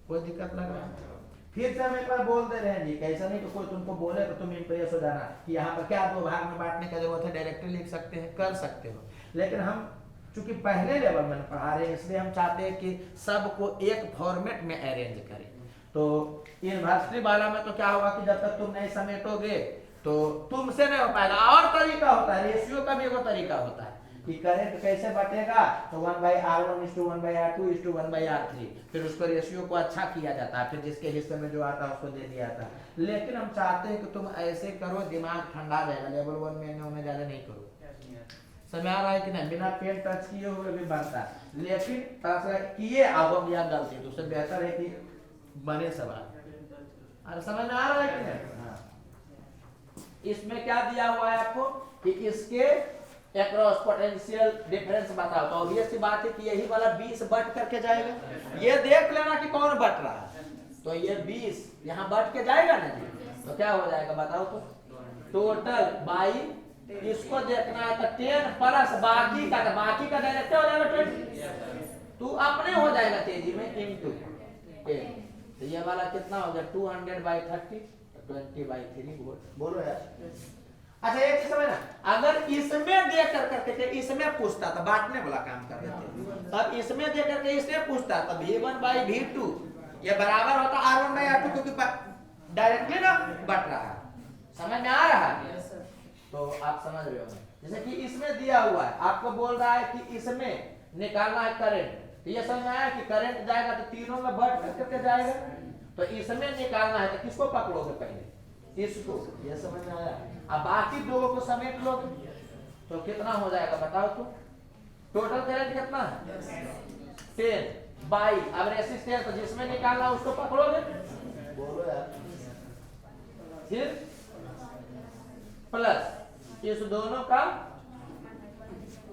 कोई दिक्कत लग रहा है? फिर से हम एक बार बोल दे रहे हैं जी, कैसा नहीं कि कोई तुमको बोले तो तुम इम्प्रेस हो जाना कि यहाँ पर क्या 2 भाग में बांटने का जरूरत है, डायरेक्टली लिख सकते हैं, कर सकते हो। लेकिन हम चूंकि पहले लेवल में पढ़ा रहे हैं इसलिए हम चाहते हैं कि सबको एक फॉर्मेट में अरेंज करें। तो यूनिवर्सिटी वाला में तो क्या होगा कि जब तक तुम नहीं समेटोगे तो तुमसे नहीं हो पाएगा। और तरीका होता है, रेशियो का भी एक तरीका होता है कि करंट कैसे बटेगा, तो 1/R1:1/R2:1/R3, फिर उसको रेशियो को अच्छा किया जाता है, फिर जिसके हिस्से में जो आता है उसको दे दिया जाता है। लेकिन हम चाहते हैं कि तुम ऐसे करो, दिमाग ठंडा रहेगा, लेवल 1 में ज्यादा नहीं करो। समझ आ रहा है कि नहीं? बिना पेन टच किए हुए भी बनता है, लेकिन किए अब या गलती तो उससे बेहतर है कि बने सवाल। अरे समझ में आ रहा है कि नहीं? हाँ। इसमें क्या दिया हुआ है आपको कि इसके एक्रॉस पोटेंशियल डिफरेंस बताओ, तो ऑब्वियस सी बात है कि यही वाला 20 बट करके जाएगा। ये देख लेना कि कौन बट रहा है, तो ये 20 यहाँ बट के जाएगा ना जी, तो क्या हो जाएगा बताओ? तो टोटल बाई इसको देखना है तो 10 प्लस बाकी का डायरेक्ट हो जाएगा 20, तू अपने हो जाएगा तेजी में इनटू 10। तो ये वाला कितना हो गया? 200/30, 20/3 वोल्ट। बोलो यार। अच्छा एक चीज समझना, अगर इसमें दे करके इसमें पूछता तो बांटने वाला काम कर देते, अब इसमें दे करके इसमें पूछता तो V1/V2 ये बराबर होता R1/R2, क्योंकि डायरेक्टली ना बट रहा है। समझ में आ रहा है? तो आप समझ रहे हो, जैसे कि इसमें दिया हुआ है, आपको बोल रहा है कि इसमें निकालना है करंट, तो ये समझ में आया कि करंट जाएगा तो तीनों में बट करके जाएगा। तो इसमें निकालना है तो किसको पकड़ोगे? पहले इसको, ये समझ में आया? अब बाकी 2 को समेट लोगे तो कितना हो जाएगा बताओ? तो टोटल करंट कितना है? 10 बाई, अब रेसिस्टेंस तो जिसमें निकालना उसको पकड़ोगे, बोलो यार, फिर प्लस इस दोनों का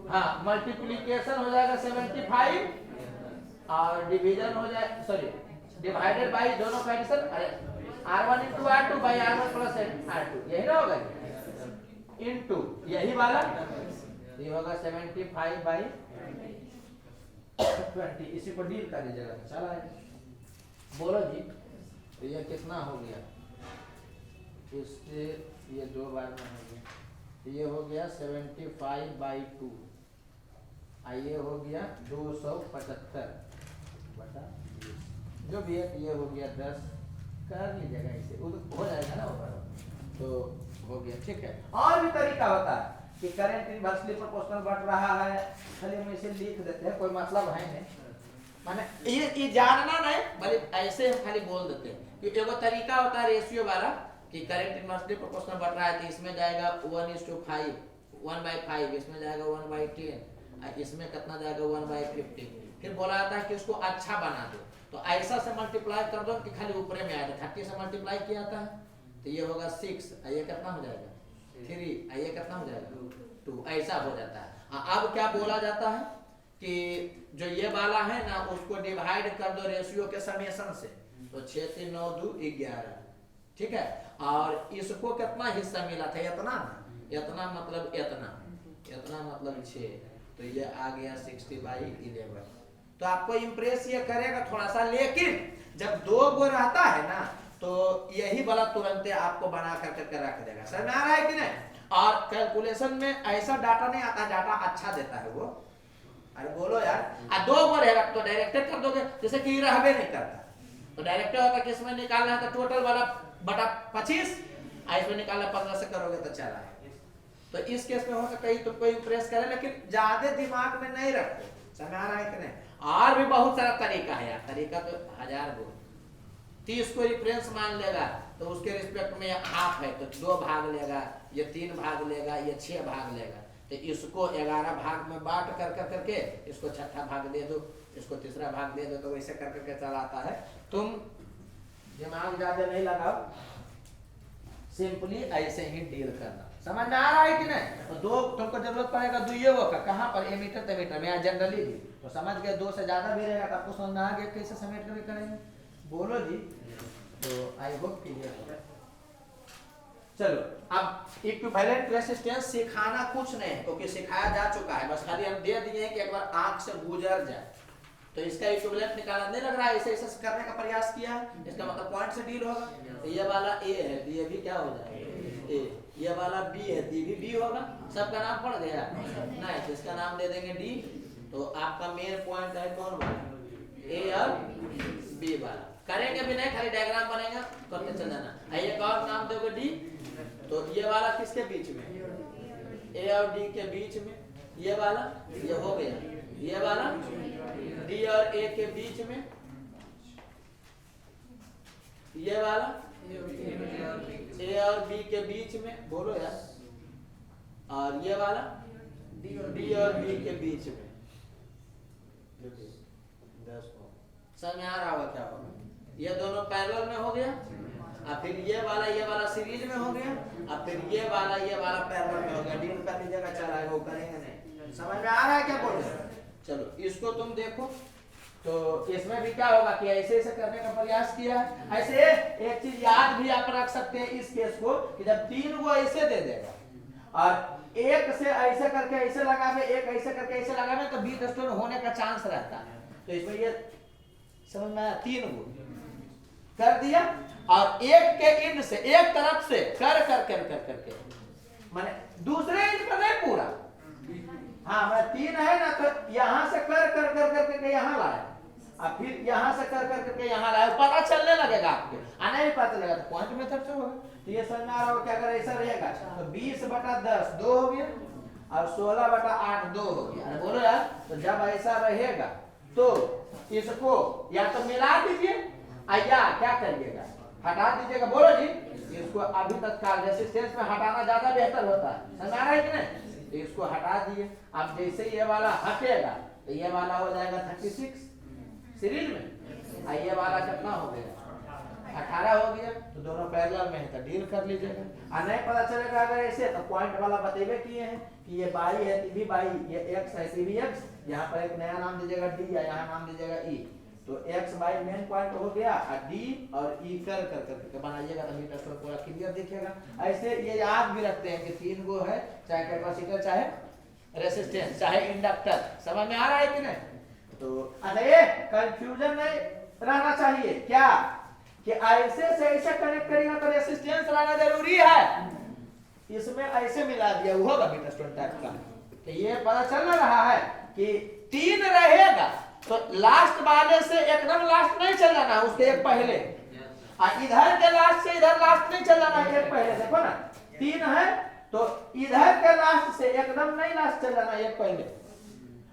हाँ मल्टीप्लीकेशन हो जाएगा 75 और डिवीजन हो जाए, सॉरी डिवाइडेड बाई दोनों का एडिशन। अरे R1:R2/R1 प्लस R2, यही ना होगा इनटू यही वाला, ये होगा 75/20। इसी को डील कर दीजिएगा, चला है। बोलो जी, तो ये कितना हो गया? इससे ये 2 बार में हो गया, ये हो गया 75/2, ये हो गया 275 बटा 20, जो भी है ये हो गया 10, कर लीजिएगा, इसे हो जाएगा ना ऊपर, तो हो गया। ठीक है, और भी तरीका होता है कि करंट इनवर्सली प्रोपोर्शनल बढ़ रहा है, खाली हम इसे लिख देते हैं, कोई मतलब है नहीं, माने ये जानना नहीं, बल्कि ऐसे हम खाली बोल देते हैं कि एगो तरीका होता है रेशियो वाला कि करंट इनवर्सली प्रोपोर्शनल बढ़ रहा है तो इसमें जाएगा 1:5, 1/5, इसमें जाएगा 1/10, इसमें कितना जाएगा 1/50। फिर बोला जाता है कि उसको अच्छा बना दो, तो ऐसा से मल्टीप्लाई कर दो कि खाली ऊपर में आएगा, 30 से मल्टीप्लाई किया था तो ये होगा 6, ये कितना हो जाएगा 3, ये कितना हो जाएगा 2, ऐसा हो जाता है। अब क्या बोला जाता है कि जो ये वाला है ना उसको डिवाइड कर दो रेशियो के समेशन से, तो 6 3 9 2 11, ठीक है। और इसको कितना हिस्सा मिला था, इतना ना, इतना मतलब इतना, इतना मतलब 6, तो ये आ गया 60/11। तो आपको इम्प्रेस ये करेगा थोड़ा सा, लेकिन जब 2 गो रहता है ना तो यही वाला तुरंत आपको बना करके रख देगा। समझ में आ रहा है कि नहीं? और कैलकुलेशन में ऐसा डाटा नहीं आता, डाटा अच्छा देता है वो। अरे बोलो यार, 2 गो रहेगा तो डायरेक्टेड कर दोगे, जैसे कि रहबे नहीं करता तो डायरेक्टेड होता कि इसमें निकालना है तो टोटल वाला बटा 25, इसमें निकालना 15 से करोगे तो चला है। तो इस केस में हो सकता है तुमको इम्प्रेस करे, लेकिन ज्यादा दिमाग में नहीं रखो। समझ आ रहा है कि नहीं? और भी बहुत सारा तरीका है यार, तरीका तो 1000 गो। 30 को रिफरेंस मान लेगा तो उसके रिस्पेक्ट में हाफ है तो 2 भाग लेगा, ये 3 भाग लेगा, ये 6 भाग लेगा। तो इसको 11 भाग में बांट कर करके इसको छठा भाग दे दो, इसको तीसरा भाग दे दो, तो वैसे कर करके चलाता है। तुम दिमाग ज्यादा नहीं लगाओ, सिंपली ऐसे ही डील करना। समझ में आ रहा है कि नहीं? तो 2 तुमको जरूरत पड़ेगा 2 का, कहाँ पर, एमीटर तेमीटर में, जनरली भी तो समझ गए। 2 से ज्यादा भी रहेगा तो आपको समझ में आ गया कैसे समेट कर करेंगे। बोलो जी। तो आई होप क्लियर। चलो अब इक्विवेलेंट रेजिस्टेंस सिखाना कुछ नहीं है क्योंकि सिखाया जा चुका है, बस खाली हम दे दिए हैं कि एक बार आंख से गुजर जाए। तो इसका इक्विवेलेंट निकालना नहीं लग रहा है, ऐसे ऐसे करने का प्रयास किया है, इसका मतलब पॉइंट से डील होगा। तो ये वाला ए है, ये भी क्या हो जाएगा ए, ये वाला बी है, डी भी बी होगा। सबका नाम पड़ गया नहीं, तो इसका नाम दे देंगे डी। तो आपका मेन पॉइंट है कौन वाला, ए और बी वाला। करेंगे भी नहीं, खाली डायग्राम बनेगा, करते चल जाना। एक और नाम दोगे डी, तो ये वाला किसके बीच में, ए और डी के बीच में, ये वाला ये हो गया, ये वाला डी और ए के बीच में, ये वाला ए और बी के बीच में, बोलो यार, और ये वाला डी और बी के बीच में। समझ में आ रहा होगा क्या होगा? ये दोनों पैरेलल में हो गया, और फिर ये वाला सीरीज में हो गया, और फिर ये वाला पैरेलल में हो गया। डील कर लीजिएगा, चला है वो करेंगे नहीं। समझ में आ रहा है क्या बोल रहे? चलो इसको तुम देखो, तो इसमें भी क्या होगा कि ऐसे ऐसे करने का प्रयास किया है। ऐसे एक चीज याद भी आप रख सकते हैं इस केस को कि जब 3 को ऐसे दे देगा और एक से ऐसे करके ऐसे लगावे, एक ऐसे करके ऐसे लगावे, तो बीट स्टोन होने का चांस रहता है। तो इसमें ये समझ में आया, 3 को कर दिया और एक के इंड से, एक तरफ से कर करके माने दूसरे इंड पर नहीं पूरा, हाँ मैं 3 है ना, तो यहाँ से कर करके यहाँ लाया, और फिर यहाँ से कर करके यहाँ लाया, पता चलने लगेगा आपके, आने भी पता लगेगा। तो पॉइंट मेथड से होगा। तो ये समझ में आ रहा हो क्या? अगर ऐसा रहेगा तो 20/10 2 हो गया और 16/8 2 हो गया। बोलो यार, तो जब ऐसा रहेगा तो इसको या तो मिला दीजिए या क्या करिएगा, हटा दीजिएगा। बोलो जी, इसको अभी तत्काल रेजिस्टेंस में हटाना ज्यादा बेहतर होता है। समझ आ रहा है कि नहीं? तो इसको हटा दिए। अब जैसे ये वाला हटेगा तो ये वाला हो जाएगा 36 सीरीज में, और ये वाला कितना हो गया 18 हो गया। तो दोनों पैरेलल में है तो डील कर लीजिएगा। और नहीं पता चलेगा अगर ऐसे, तो पॉइंट वाला बतेबे किए हैं कि ये बाई है, टी भी बाई, ये एक्स है, टी भी एक्स। यहाँ पर एक नया नाम दीजिएगा डी, या यहाँ नाम दीजिएगा ई। तो एक्स बाई मेन पॉइंट हो गया, और डी और ई कर बनाइएगा तो मीटर स्क्वायर पूरा क्लियर दिखेगा। ऐसे ये याद भी रखते हैं कि 3 गो है, चाहे कैपेसिटर, चाहे रेजिस्टेंस, चाहे इंडक्टर। समझ में आ रहा है कि नहीं? तो अरे कंफ्यूजन नहीं रहना चाहिए क्या कि ऐसे से ऐसे कनेक्ट करेगा तो रेजिस्टेंस रहना जरूरी है। इसमें ऐसे मिला दिया वो होगा मीटर स्क्वायर टाइप का। तो ये पता चल रहा है कि 3 रहेगा तो लास्ट वाले से एकदम लास्ट नहीं चल जाना, उसके एक पहले, और इधर के लास्ट से इधर लास्ट नहीं चल जाना, एक पहले। देखो ना 3 है तो इधर के लास्ट से एकदम नहीं लास्ट चल जाना, एक पहले,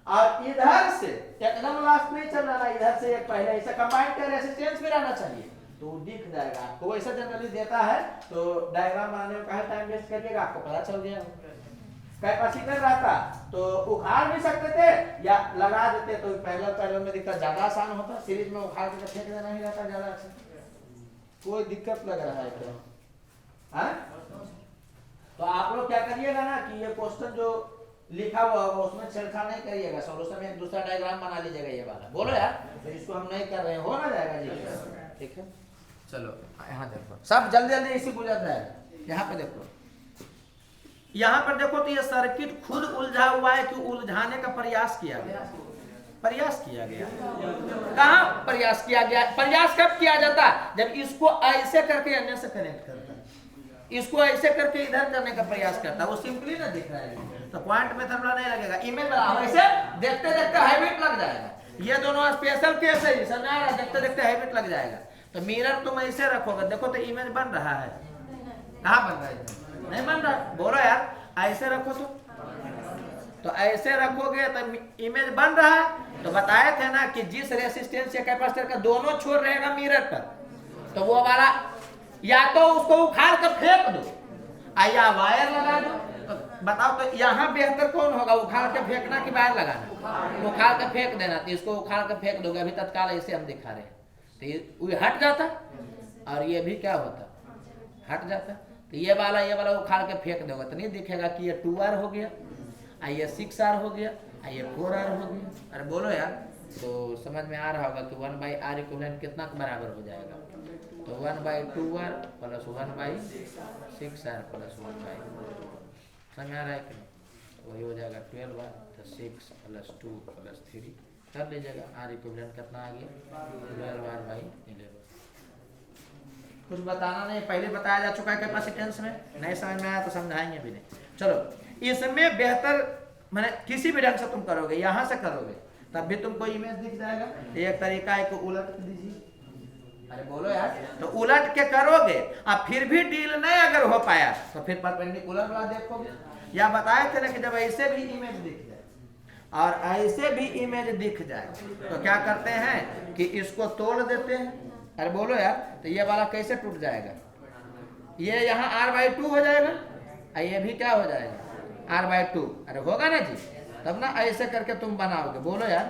और इधर से एकदम लास्ट नहीं चल जाना, इधर से एक पहले। ऐसा कंबाइंड का रेजिस्टेंस भी रहना चाहिए तो दिख जाएगा आपको। वैसा जनरली देता है तो डायग्राम बनाने में कहा टाइम वेस्ट करिएगा, आपको पता चल गया। कैपेसिटर रहता तो उखाड़ भी सकते थे या लगा देते, तो पैरेलल में दिक्कत ज्यादा आसान होता। सीरीज में उखाड़ के फेंक देना ही रहता ज्यादा अच्छा। कोई दिक्कत लग रहा है क्या? हाँ? तो आप लोग क्या करिएगा ना कि ये क्वेश्चन जो लिखा हुआ होगा उसमें छेड़छाड़ नहीं करिएगा, सॉल्यूशन में एक दूसरा डायग्राम बना लीजिएगा ये वाला। बोलो यार, तो इसको हम नहीं कर रहे हैं, हो ना जाएगा जी? ठीक है। चलो यहाँ देखो, सब जल्दी जल्दी इसी गुजर जाएगा। यहाँ पे देखो, यहाँ पर देखो तो ये सर्किट खुद उलझा हुआ है कि उलझाने का प्रयास किया गया? प्रयास किया गया। कहाँ प्रयास किया गया? प्रयास कब किया जाता? जब इसको ऐसे करके अन्य से कनेक्ट करता है, इसको ऐसे करके इधर करने का प्रयास करता है। वो सिंपली ना दिख रहा है, तो पॉइंट में थर्मल नहीं लगेगा। इमेज बनाओ, ऐसे देखते देखते हैबिट लग जाएगा। ये दोनों स्पेशल केस है, समझ आ रहा है? देखते देखते हैबिट लग जाएगा। तो मिरर तुम ऐसे रखोगे, देखो तो इमेज बन रहा है। कहाँ बन रहा है? नहीं बन रहा। बोलो यार, ऐसे रखो तो ऐसे रखोगे तो इमेज बन रहा है। तो बताए थे ना कि जिस रेसिस्टेंस या कैपेसिटर का दोनों छोर रहेगा मिरर पर, तो वो वाला या तो उसको उखाड़ कर फेंक दो या वायर लगा दो। तो बताओ तो यहाँ बेहतर कौन होगा, उखाड़ के फेंकना कि वायर लगाना? उखाड़ के फेंक देना। तो इसको उखाड़ के फेंक दोगे, अभी तत्काल ऐसे हम दिखा रहे हैं, तो ये हट जाता और ये भी क्या होता, हट जाता। तो ये वाला उखाड़ के फेंक दोगे तो नहीं दिखेगा कि ये 2R हो गया, ये 6R हो गया, ये 4R हो गया। अरे बोलो यार, तो समझ में आ रहा होगा कि 1/R इक्विवेलेंट कितना बराबर हो जाएगा? तो 1/2R प्लस 1/6R प्लस 1/, समझ में आ रहा है कि वही हो जाएगा 12R। तो 6 प्लस 2 प्लस 3 कर लीजिएगा। R इक्विवेलेंट कितना आ गया? 12R/11। कुछ बताना नहीं, पहले बताया जा चुका है कैपेसिटेंस में। नहीं समझ में आया तो समझाएंगे भी नहीं। चलो, इसमें बेहतर मैंने किसी भी ढंग से तुम करोगे, यहाँ से करोगे तब भी तुमको इमेज दिख जाएगा। एक तरीका है कि उलट दीजिए। अरे बोलो यार, तो उलट के करोगे अब फिर भी डील नहीं अगर हो पाया तो फिर परपेंडिकुलर वाला देखोगे। या बताए थे ना कि जब ऐसे भी इमेज दिख जाए और ऐसे भी इमेज दिख जाए तो क्या करते हैं कि इसको तोड़ देते हैं। अरे बोलो यार, तो ये वाला कैसे टूट जाएगा? ये यहाँ R/2 हो जाएगा, ये भी क्या हो जाएगा? R/2। अरे होगा ना जी, तब ना ऐसे करके तुम बनाओगे। बोलो यार,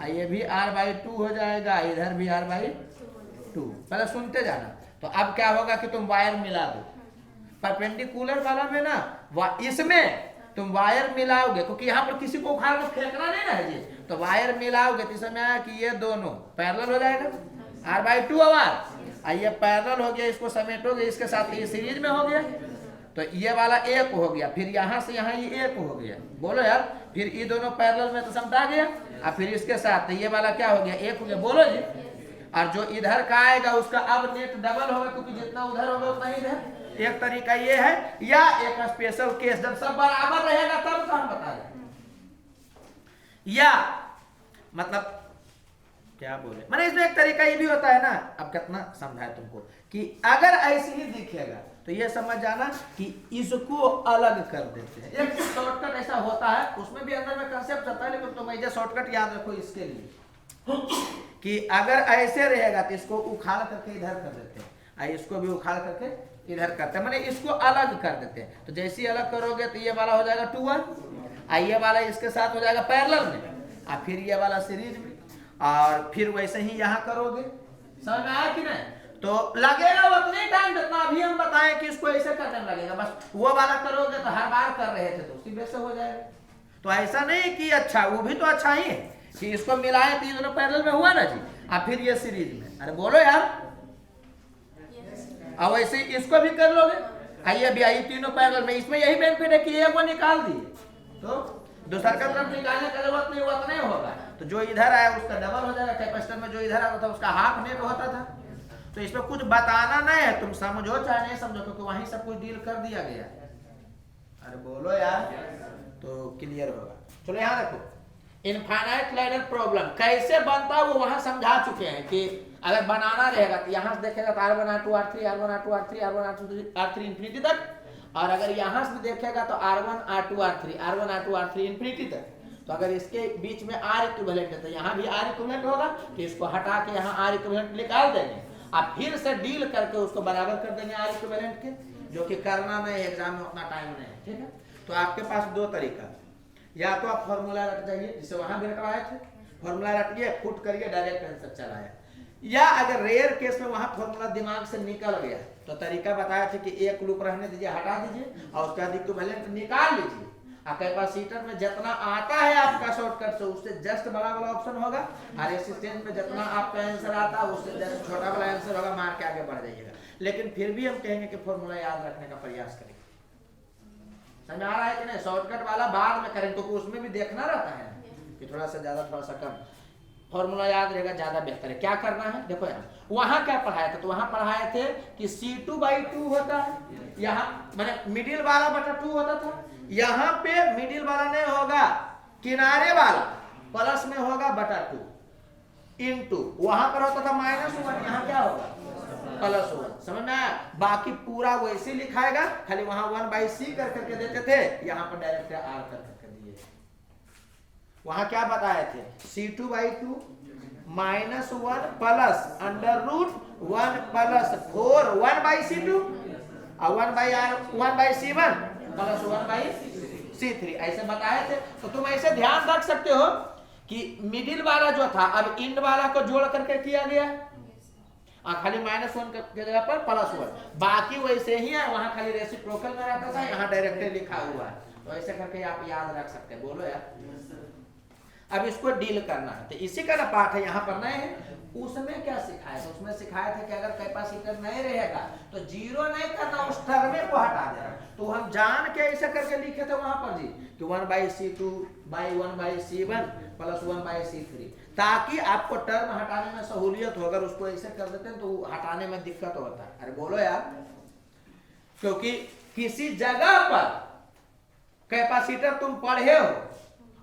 ये भी R/2 हो जाएगा, इधर भी R/2। पहले सुनते जाना। तो अब क्या होगा कि तुम वायर मिला दो परपेंडिकुलर वाला में ना, इसमें तुम वायर मिलाओगे क्योंकि यहाँ पर किसी को उखाड़ कर फेंकना नहीं ना है जी। तो वायर मिलाओगे तो इसमें आया कि ये दोनों पैरेलल हो जाएगा, R/2 और ये पैरेलल हो गया। इसको समेटोगे, इसके साथ ये सीरीज में हो गया, तो ये वाला एक हो गया। फिर यहाँ से यहाँ ये एक हो गया। बोलो यार, फिर ये दोनों पैरेलल में तो समझा गया। और फिर इसके साथ तो ये वाला क्या हो गया? एक हो गया। बोलो जी। और जो इधर का आएगा उसका अब नेट डबल होगा क्योंकि जितना उधर होगा उतना ही इधर। एक तरीका ये है। या एक स्पेशल केस, जब सब बराबर रहेगा तब तो हम बता रहे। या मतलब क्या बोले, मैंने इसमें एक तरीका ये भी होता है ना, अब कितना समझाए तुमको, कि अगर ऐसे ही दिखेगा तो ये समझ जाना कि इसको अलग कर देते हैं। एक शॉर्टकट ऐसा होता है, उसमें भी अंदर में कंसेप्ट आता है, लेकिन तुम ऐसे शॉर्टकट याद रखो इसके लिए कि अगर ऐसे रहेगा तो इसको उखाड़ करके इधर कर देते हैं, इसको भी उखाड़ करके इधर करते हैं, मैंने इसको अलग कर देते हैं। तो जैसे ही अलग करोगे तो ये वाला हो जाएगा 2R, ये वाला इसके साथ हो जाएगा पैरेलल में, और फिर ये वाला सीरीज में, और फिर वैसे ही यहाँ करोगे। समझ में आया कि नहीं? तो लगेगा उतने टाइम जितना अभी हम बताएं कि इसको ऐसे करने में लगेगा। बस वो वाला करोगे तो हर बार कर रहे थे तो उसी बेस से हो जाएगा। तो ऐसा नहीं कि अच्छा, वो भी तो अच्छा ही है कि इसको मिलाए तो ये दोनों पैरेलल में हुआ ना जी, और फिर ये सीरीज में। अरे बोलो यार, और वैसे इसको भी कर लोगे, आइए अभी आइए तीनों पैरेलल में। इसमें यही बेनिफिट है कि एक वो निकाल दिए तो दूसरा का तरफ निकालने का जरूरत नहीं, हुआ तो नहीं होगा। तो जो इधर आया उसका डबल हो जाएगा। कैपेसिटर में जो इधर आता था उसका हाफ नेट होता था। तो इसमें कुछ बताना नहीं है, तुम समझो चाहे नहीं समझो, क्योंकि वहीं सब कुछ डील कर दिया गया। अरे बोलो यार, तो क्लियर होगा। चलो यहाँ देखो, इनफाइनाइट लाइनर प्रॉब्लम कैसे बनता है वो वहां समझा चुके हैं कि अगर बनाना रहेगा तो यहाँ से देखेगा तो R1 R2 R3 R1 R2 R3 R1 R2 R3 infinity तक, और अगर यहाँ से देखेगा तो R1 R2 R3 R1 R2 R3 infinity तक। तो अगर इसके बीच में R इक्विवेलेंट है तो यहाँ भी R इक्विवेलेंट होगा, तो इसको हटा के यहाँ R इक्विवेलेंट निकाल देंगे, अब फिर से डील करके उसको बराबर कर देंगे R इक्विवेलेंट के, जो कि करना नहीं, एग्जाम में उतना टाइम नहीं है। ठीक है, तो आपके पास दो तरीका, या तो आप फॉर्मूला रट जाइए जिसे वहां भी रटवाए थे, फॉर्मूला रटिए, पुट करिए, डायरेक्ट आंसर चलाए। या अगर रेयर केस में वहां फॉर्मूला दिमाग से निकल गया तो तरीका बताया था कि एक लूप रहने दीजिए, हटा दीजिए और उसका इक्विवेलेंट निकाल लीजिए, कैपेसिटर में जितना आता है आपका शॉर्टकट से उससे जस्ट बड़ा वाला ऑप्शन होगा, और रेसिस्टेंस में जितना आपका आंसर आता है उससे जस्ट छोटा वाला आंसर होगा, मार के आगे बढ़ जाइएगा। लेकिन फिर भी हम कहेंगे कि फॉर्मूला याद रखने का प्रयास करें। समझ आ रहा है कि नहीं? शॉर्टकट वाला बाद में करें, तो उसमें भी देखना रहता है कि थोड़ा सा ज्यादा थोड़ा सा कम, फॉर्मूला याद रहेगा ज्यादा बेहतर है। क्या करना है देखो, यहाँ वहां क्या पढ़ाया था, तो वहां पढ़ाए थे कि C2/2 होता है, यहाँ मैंने मिडिल वाला बटा 2 होता था, यहाँ पे मिडिल वाला नहीं होगा, किनारे वाला प्लस में होगा बटा 2 इंटू, वहां पर होता था -1, यहाँ क्या होगा +1। समझ में आया? बाकी पूरा वैसे लिखाएगा, खाली वहां 1/c कर करके देते थे, यहाँ पर डायरेक्ट r कर करके दिए। वहां क्या बताए थे, C2/2 -1 प्लस √1 प्लस 4 1/c2 और 1/c1 प्लस 1/c3 ऐसे बताए थे। तो तुम ऐसे ध्यान रख सकते हो कि मिडिल वाला जो था अब इंड वाला को जोड़ करके किया गया, खाली -1 के जगह पर +1, बाकी वैसे ही है, वहां खाली रेसिप्रोकल में रहता था, यहाँ डायरेक्टली लिखा हुआ है। तो ऐसे करके आप याद रख सकते हैं। बोलो यार, अब इसको डील करना है, तो इसी का ना पाठ है, यहाँ पर नहीं है। उसमें क्या सिखाया था, उसमें सिखाया था कि अगर कैपेसिटर नहीं रहेगा तो जीरो नहीं करना, उस टर्म को हटा देना। तो हम जान के ऐसा करके लिखे थे वहां पर जी कि 1/c2/1/c1 प्लस 1/c3, ताकि आपको टर्म हटाने में सहूलियत हो। अगर उसको ऐसे कर देते हैं तो हटाने में दिक्कत होता है। अरे बोलो यार, क्योंकि किसी जगह पर कैपेसिटर तुम पढ़े हो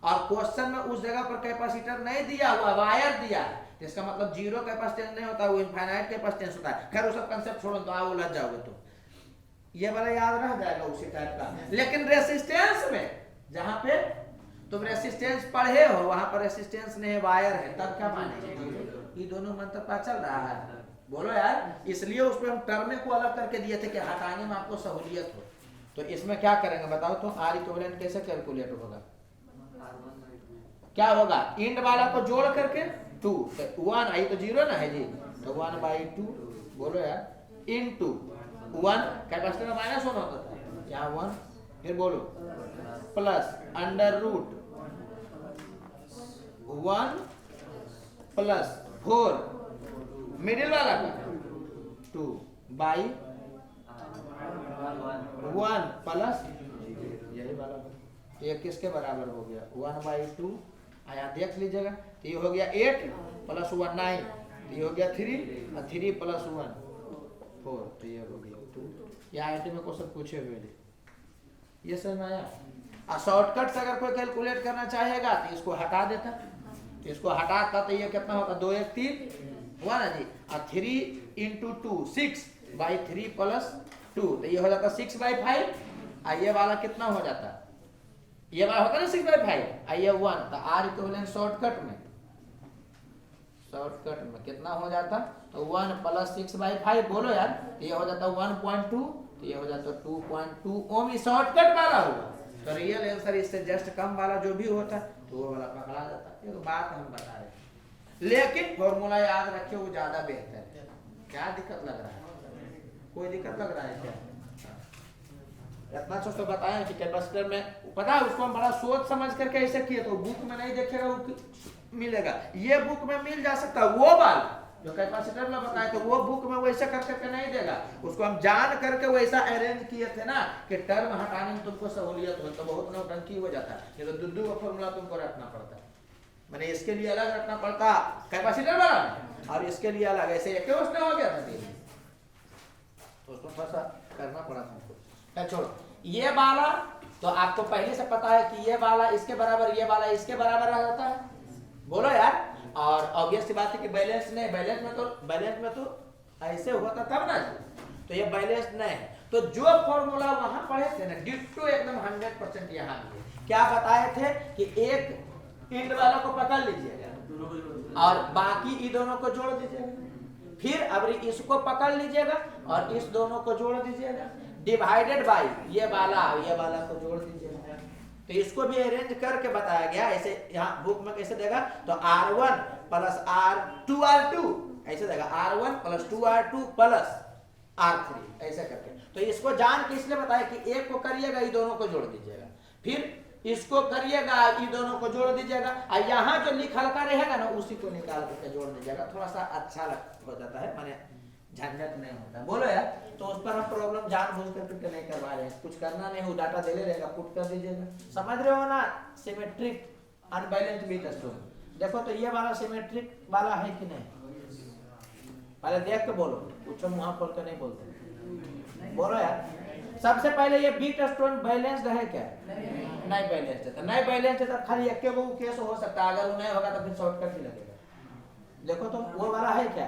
और क्वेश्चन में उस जगह पर कैपेसिटर नहीं दिया हुआ, वायर दिया है, इसका मतलब जीरो कैपेसिटेंस नहीं होता, वो इनफाइनाइट कैपेसिटेंस होता है। खैर वो सब कंसेप्ट छोड़ो, तो आओ उलझ जाओगे, तो ये वाला याद रह जाएगा उसी टाइप का। लेकिन रेसिस्टेंस में जहां पे तुम रेसिस्टेंस पढ़े हो, वहां पर रेसिस्टेंस नहीं, वायर है, तब क्या मानेंगे? ये दोनों मंत्र पता चल रहा है? बोलो यार, इसलिए उसमें हम टर्म को अलग करके दिए थे कि हटाने में आपको सहूलियत हो। तो इसमें क्या करेंगे बताओ तो, R इक्विवेलेंट कैसे कैलकुलेट होगा? क्या होगा, इंड वाला को जोड़ करके 2 तो 1 आई तो 0 ना है जी, तो 1/2 बोलो यार इंटू 1, कैपेसिटर में -1 होता था, यहाँ 1, फिर बोलो प्लस √1 प्लस 4 मिडिल वाला का 2/1 प्लस यही वाला, ये किसके बराबर हो गया 1/2, आया देख लीजिएगा, तो ये हो गया 8 प्लस 1 9, ये हो गया 3 और 3 प्लस 1 4, तो ये हो गया 2। ये आईटी में क्वेश्चन पूछे हुए थे, ये समझ में आया? और शॉर्टकट से अगर कोई कैलकुलेट करना चाहेगा तो इसको हटा देता, तो इसको हटाता तो ये कितना होता, 2 1 3 हुआ ना जी, और 3 इंटू 2 6/3 प्लस 2, तो ये हो जाता 6/5, और ये वाला कितना हो जाता, ये वाला होता ना 6/5, आइए 1, तो R इक्विवेलेंट शॉर्टकट में कितना हो जाता, तो 1 प्लस 6/5 बोलो यार, ये हो जाता 1.2, तो ये हो जाता 2.2 ओम। शॉर्टकट वाला होगा, तो रियल आंसर इससे जस्ट कम वाला जो भी होता तो वो वाला पकड़ा जाता। ये तो बात हम बता रहे हैं, लेकिन फॉर्मूला याद रखिए, वो ज्यादा बेहतर है। क्या दिक्कत लग रहा है? कोई दिक्कत लग रहा है क्या? इतना सोच तो बताया कि कैपेसिटर में पता है, उसको हम बड़ा सोच समझ करके ऐसे किए, तो बुक में नहीं देखेगा वो मिलेगा, ये बुक में मिल जा सकता है। वो वाला जो कैपेसिटर में बताया तो वो बुक में वैसे कर करके नहीं देगा, उसको हम जान करके वैसा अरेंज किए थे ना कि टर्म हटाने में तुमको सहूलियत हो, तो बहुत नौटंकी हो जाता है। ये तो दुद्दू का फॉर्मूला तुमको रखना पड़ता है, मैंने इसके लिए अलग रखना पड़ता कैपेसिटर वाला, और इसके लिए अलग, ऐसे एक उसने हो गया था, तो उसको थोड़ा सा करना पड़ा तुमको। छोड़ो ये वाला, तो आपको पहले से पता है कि ये वाला इसके बराबर, ये वाला इसके बराबर आ जाता है, बोलो यार। और ऑब्वियस सी बात है कि बैलेंस नहीं, बैलेंस में तो ऐसे होता तब ना, तो ये बैलेंस नहीं है। तो जो फॉर्मूला वहां पढ़े थे ना, डिट्टो एकदम 100% यहाँ भी है। क्या बताए थे कि एक इंड वाला को पकड़ लीजिएगा और बाकी ई दोनों को जोड़ दीजिएगा, फिर अब इसको पकड़ लीजिएगा और इस दोनों को जोड़ दीजिएगा, डिवाइडेड बाय ये वाला को जोड़ दीजिएगा। तो इसको भी अरेंज करके बताया गया, ऐसे यहाँ बुक में कैसे देगा, तो R1 प्लस R2 ऐसे देगा, R1 plus 2R2 plus R3 ऐसे करके। तो इसको जान के इसलिए बताया कि एक को करिएगा, ये दोनों को जोड़ दीजिएगा, फिर इसको करिएगा, ये दोनों को जोड़ दीजिएगा, और यहाँ जो लिखल का रहेगा ना उसी को निकाल करके जोड़ दीजिएगा, थोड़ा सा अच्छा हो जाता है, माने झंझट नहीं होता। बोलो यार, तो उस पर हम प्रॉब्लम जानबूझ करके नहीं करवा रहे हैं, कुछ करना नहीं, वो डाटा दे रहेगा, पुट कर दीजिएगा। समझ रहे हो ना? Symmetric unbalanced Wheatstone. देखो तो ये वाला सिमेट्रिक वाला है कि नहीं, पहले देख के बोलो, कुछ मुँह खोल के नहीं बोलते। बोलो यार, सबसे पहले ये बीट स्टोन बैलेंस्ड है क्या? नहीं बैलेंस्ड है। नहीं बैलेंस्ड है तो खाली एक वो केस हो सकता है, अगर वो नहीं होगा तो फिर शॉर्टकट ही लगेगा। देखो तो वो वाला है क्या?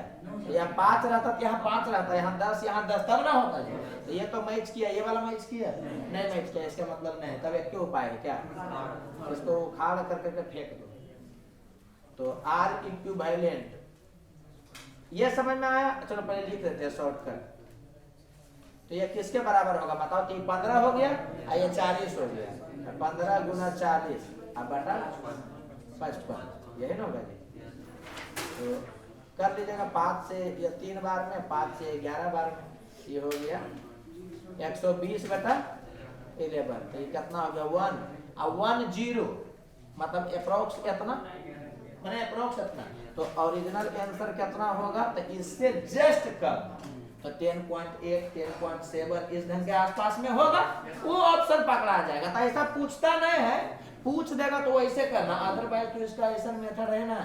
यहाँ 5 रहता तो यहाँ 5 रहता, यहाँ 10, यहाँ 10, तब ना होता जी। तो ये तो मैच किया, ये वाला मैच किया नहीं, मैच किया, इसका मतलब नहीं, तब एक क्यों उपाय है क्या? इसको उखाड़ करके फेंक दो। तो आर इक्विवेलेंट, ये समझ में आया? चलो पहले लिख देते हैं शॉर्टकट। तो ये किसके बराबर होगा बताओ? तो 15 हो गया और ये 40 हो गया, 15 गुना 40 अब बटा 55, यही ना होगा जी। तो कर लीजिएगा 5 से या 3 बार में, 5 से 11 बार में, ये हो गया 120 बटा 11। तो ये कितना हो गया? 1 और 1 0, मतलब अप्रोक्स कितना, मैंने अप्रोक्स इतना। तो ओरिजिनल आंसर कितना होगा? तो इससे जस्ट कम, तो 10.8 10.7 इस ढंग के आसपास में होगा, वो ऑप्शन पकड़ा जाएगा। तो ऐसा पूछता नहीं है, पूछ देगा तो वैसे करना, अदरवाइज तो इसका ऐसा मेथड है ना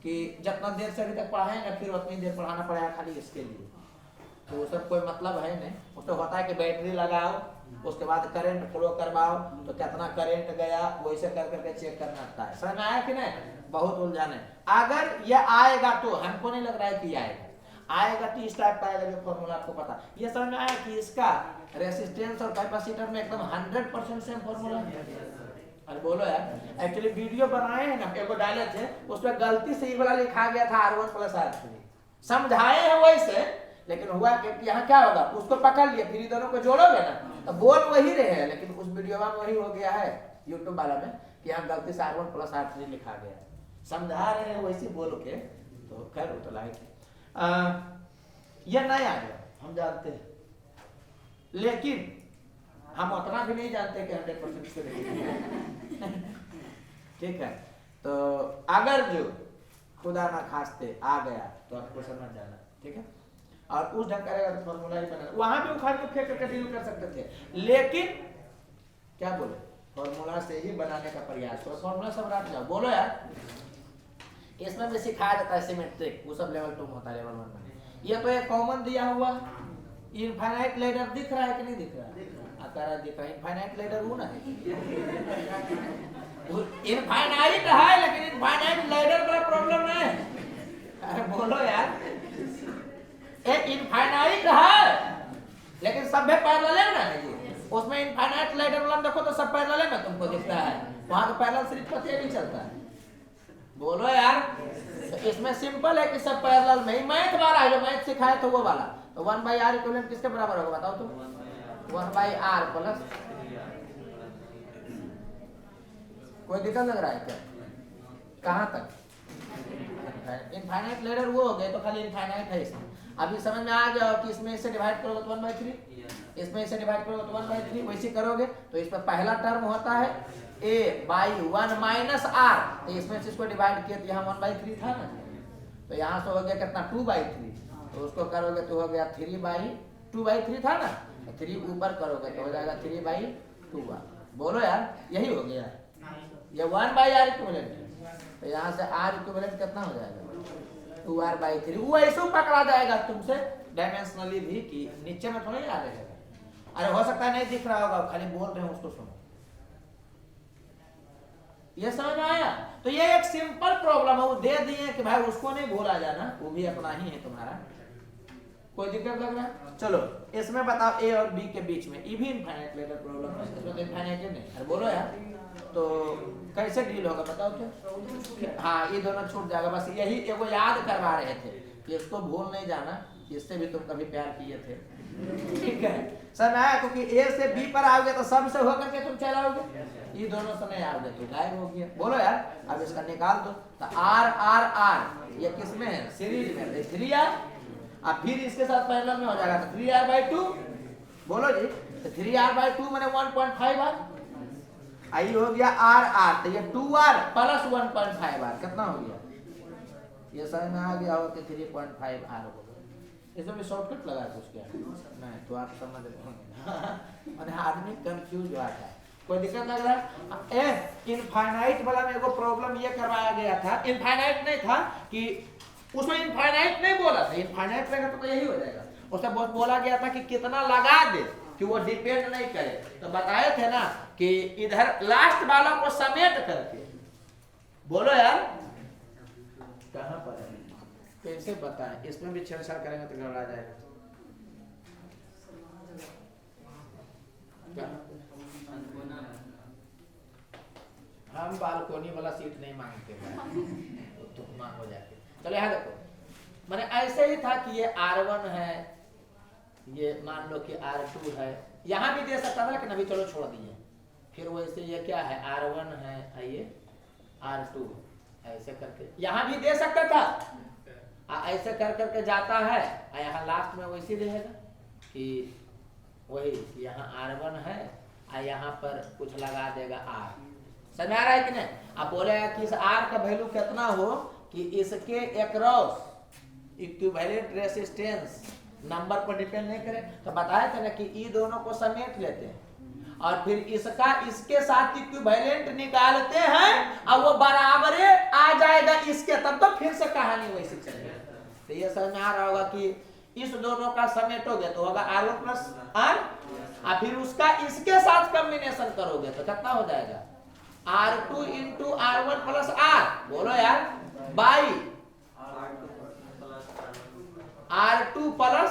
कि जितना देर से अभी तक पढ़ाएंगे फिर उतनी देर पढ़ाना पड़ेगा खाली इसके लिए, तो वो सब कोई मतलब है नहीं। उसमें होता है कि बैटरी लगाओ, उसके बाद करंट फ्लो करवाओ, तो कितना करंट गया वैसे कर करके चेक करना आता है। समझ में आया कि नहीं? बहुत उलझन है। अगर ये आएगा तो हमको नहीं लग रहा है कि आएगा तो इस टाइप का आएगा जो फॉर्मूला आपको पता। ये समझ में आया कि इसका रेसिस्टेंस और कैपेसिटर में एकदम 100% सेम फॉर्मूला है। अरे बोलो यार, एक्चुअली वीडियो बनाए हैं ना, एगो डाले थे, उसमें गलती से ये वाला लिखा गया था R1 + R3, समझाए हैं वैसे, लेकिन हुआ कि यहाँ क्या होगा, उसको पकड़ लिए, फिर दोनों को जोड़ोगे ना तो बोल वही रहे हैं, लेकिन उस वीडियो में वही हो गया है यूट्यूब वाला में कि यहाँ गलती से R1 + R3 लिखा गया है। समझा रहे हैं वैसे बोल के, तो खैर वो तो लाइक ये नहीं आ गया, हम जानते हैं, लेकिन हम उतना भी नहीं जानते कि 100% से ठीक है। तो अगर जो खुदा ना खास्ते आ गया तो आपको समझ जाना, ठीक है। और उस ढंग करेगा तो फॉर्मूला ही बना, वहां भी उखाड़ के फेंक करके डील कर सकते थे, लेकिन क्या बोले, फॉर्मूला से ही बनाने का प्रयास करो। फॉर्मूला सब रट जाओ। बोलो यार, इसमें भी सिखाया जाता है सिमेट्रिक, वो सब लेवल 2 में होता है, लेवल 1 में। ये तो एक कॉमन दिया हुआ इनफाइनाइट लैडर दिख रहा है कि नहीं दिख रहा है? आकार दिख रहा है। इनफाइनाइट लैडर वो ना है, इनफाइनाइट है, लेकिन इनफाइनाइट लैडर का प्रॉब्लम नहीं है। अरे बोलो यार, एक इनफाइनाइट है लेकिन सब पैरेलल है ना जी, उसमें इनफाइनाइट लैडर वाला देखो तो सब पैरेलल है ना, तुमको दिखता है, वहां तो पैरेलल सिर्फ पता नहीं चलता है। बोलो यार, इसमें सिंपल है कि सब पैरेलल में ही। मैथ वाला है जो मैथ सिखाया तो वो वाला, तो 1/r इक्विवेलेंट किसके बराबर होगा बताओ तुम? 1/r प्लस, कोई दिक्कत लग रहा है क्या? कहाँ तक? इनफाइनाइट लैडर वो हो गए तो खाली इनफाइनाइट है इसमें। अभी समझ में आ गया कि इसमें इसे डिवाइड करोगे तो 1/3, इसमें इसे डिवाइड करोगे तो 1/3, वैसे करोगे तो इसमें पहला टर्म होता है a/1 - r, तो इसमें से इसको डिवाइड किया तो यहाँ 1/3 था ना, तो यहाँ से हो गया कितना 2/3, तो उसको करोगे तो हो गया 3/2/3 था ना, तो 3 ऊपर करोगे तो हो जाएगा 3/2। बोलो यार, यही हो गया, ये 1/r इक्विवेलेंट है, तो यहाँ से r इक्विवेलेंट कितना हो जाएगा 2r/3। वो ऐसे पकड़ा जाएगा तुमसे डायमेंशनली भी कि नीचे में थोड़ा याद रहेगा। अरे हो सकता है नहीं दिख रहा होगा, खाली बोल रहे हैं उसको सुनो। ये समझ में आया? तो ये एक सिंपल प्रॉब्लम है, वो दे दिए कि भाई उसको नहीं भूला जाना, वो भी अपना ही है तुम्हारा। कोई दिक्कत लग रहा है? चलो इसमें बताओ ए और बी के बीच में, ये भी इनफाइनाइट लैडर प्रॉब्लम है, इसमें तो इनफाइनाइट नहीं। अरे बोलो यार, तो कैसे डील होगा बताओ तो? हाँ, ये दोनों छूट जाएगा, बस यही एगो याद करवा रहे थे कि इसको भूल नहीं जाना, इससे भी तुम कभी प्यार किए थे, ठीक है सर ना, क्योंकि ए से बी पर आओगे तो सब से होकर के तुम चलाओगे, ये दोनों से नहीं आओगे तो गायब हो गया। बोलो यार, अब इसका निकाल दो, तो r ये किस में है? सीरीज में 3r, अब फिर इसके साथ पैरेलल में हो जाएगा तो 3r/2। बोलो जी, तो 3r/2 मैंने 1.5r, आई हो गया आर आर, तो ये 2r प्लस 1.5r कितना हो गया? ये समझ में आ गया हो कि 3.5r हो गया। इसमें भी शॉर्टकट लगा कुछ क्या? नहीं तो आप समझ रहे होंगे। मैंने आदमी कंफ्यूज हुआ था, कोई दिक्कत लग रहा है? इनफाइनाइट वाला में एगो प्रॉब्लम ये करवाया गया था, इनफाइनाइट नहीं था कि उसमें इनफाइनाइट नहीं बोला था, इनफाइनाइट रहेगा तो यही हो जाएगा। उसमें बहुत बोला गया था कि कितना लगा दे कि वो डिपेंड नहीं करे। तो बताए थे ना कि इधर लास्ट वाला को समेट करके बोलो यार कहां पर है, कैसे बताएं? इसमें भी छेड़छाड़ करेंगे तो गड़बड़ा जाएगा। हम बालकोनी वाला सीट नहीं मांगते तो मांगो जाके। चलो यहाँ देखो, मैंने ऐसे ही था कि ये R1 है, ये मान लो कि R2 है, यहाँ भी दे सकता था लेकिन अभी चलो छोड़ दिए। फिर वैसे ये क्या है, R1 है, आइए R2 ऐसे करके यहाँ भी दे सकता था, ऐसे कर करके जाता है, यहाँ लास्ट में वैसे रहेगा कि वही यहाँ R1 है, यहाँ पर कुछ लगा देगा R। समझ आ रहा है कि नहीं? अब बोलेगा कि इस R का वैल्यू कितना हो कि इसके एक्रॉस इक्विवेलेंट रेसिस्टेंस नंबर पर डिपेंड नहीं करे। तो बताया था ना कि ये दोनों को समेट लेते हैं और फिर इसका इसके साथ इक्विवेलेंट निकालते हैं और वो बराबर आ जाएगा इसके, तब तो फिर से कहानी वैसे चलेगी। तो ये समझ में आ रहा होगा कि इस दोनों का समेटोगे तो होगा R1 प्लस R, और फिर उसका इसके साथ कॉम्बिनेशन करोगे तो कितना हो जाएगा, R2 into R1 plus R, बोलो यार, by R2 plus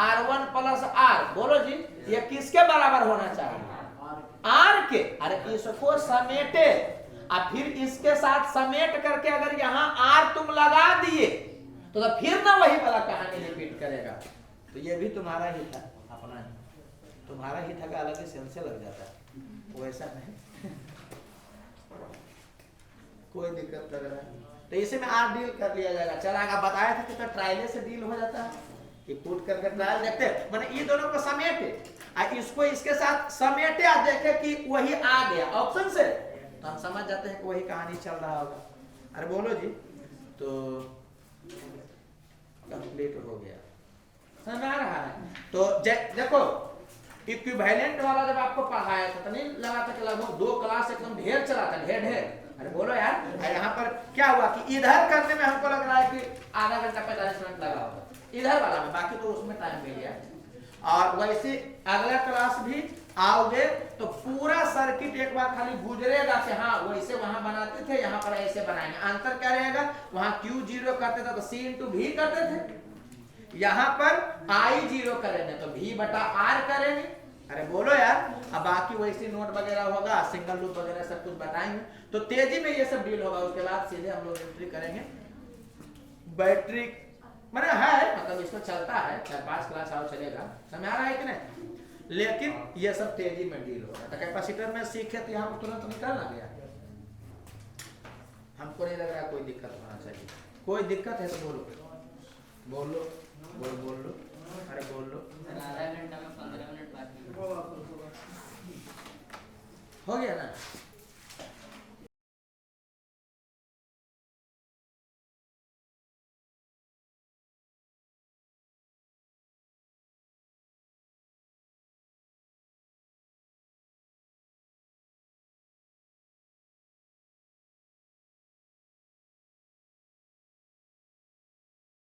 R1 plus R, बोलो जी, ये किसके बराबर होना चाहिए? R के। अरे इसको समेटे और फिर इसके साथ समेट करके अगर यहाँ R तुम लगा दिए तो फिर ना वही वाला कहानी रिपीट करेगा। तो ये भी तुम्हारा ही था, अपना ही तुम्हारा ही था, अलग ही सेंस लग जाता है, वैसा नहीं। कोई दिक्कत लग रहा है तो इसे में R डील कर लिया जाएगा। चला बताया था कि तो ट्रायले से डील हो जाता है कि पुट करके ट्रायल देखते हैं, मैंने ये दोनों को समेटे और इसको इसके साथ समेटे और देखे कि वही आ गया ऑप्शन से, तो हम समझ जाते हैं कि वही कहानी चल रहा होगा। अरे बोलो जी, तो कंप्लीट हो गया, समझ आ रहा है? तो देखो इक्विवेलेंट वाला जब आपको पढ़ाया था तो नहीं लगा था कि लगभग 2 क्लास एकदम ढेर चला था, ढेर ढेर। अरे बोलो यार, यहाँ पर क्या हुआ कि इधर करने में हमको लग रहा है कि आधा घंटा 45 मिनट लगा होगा इधर वाला में, बाकी तो उसमें टाइम मिल गया। और वैसे अगला क्लास भी आओगे तो पूरा सर्किट एक बार खाली गुजरेगा कि हाँ वैसे वहां बनाते थे, यहाँ पर ऐसे बनाएंगे। अंतर क्या रहेगा, वहां Q0 करते थे तो C इंटू V करते थे, यहाँ पर I0 करेंगे तो V बटा R करेंगे। अरे बोलो यार, अब बाकी वैसे नोट वगैरह होगा, सिंगल लूप वगैरह सब कुछ बताएंगे, तो तेजी में ये सब डील होगा। उसके बाद सीधे हम लोग एंट्री करेंगे बैटरी, मैंने है मतलब इसमें चलता है 4-5 क्लास और चलेगा, समझ आ रहा है कि नहीं? लेकिन ये सब तेजी में डील होगा। तो कैपेसिटर में सीखे तो यहाँ तुरंत निकल ना गया, हमको नहीं लग रहा कोई दिक्कत होना चाहिए। कोई दिक्कत है तो बोलो, बोलो बोल लो, अरे बोल लो। आधा घंटा में 15 मिनट बाकी हो गया ना?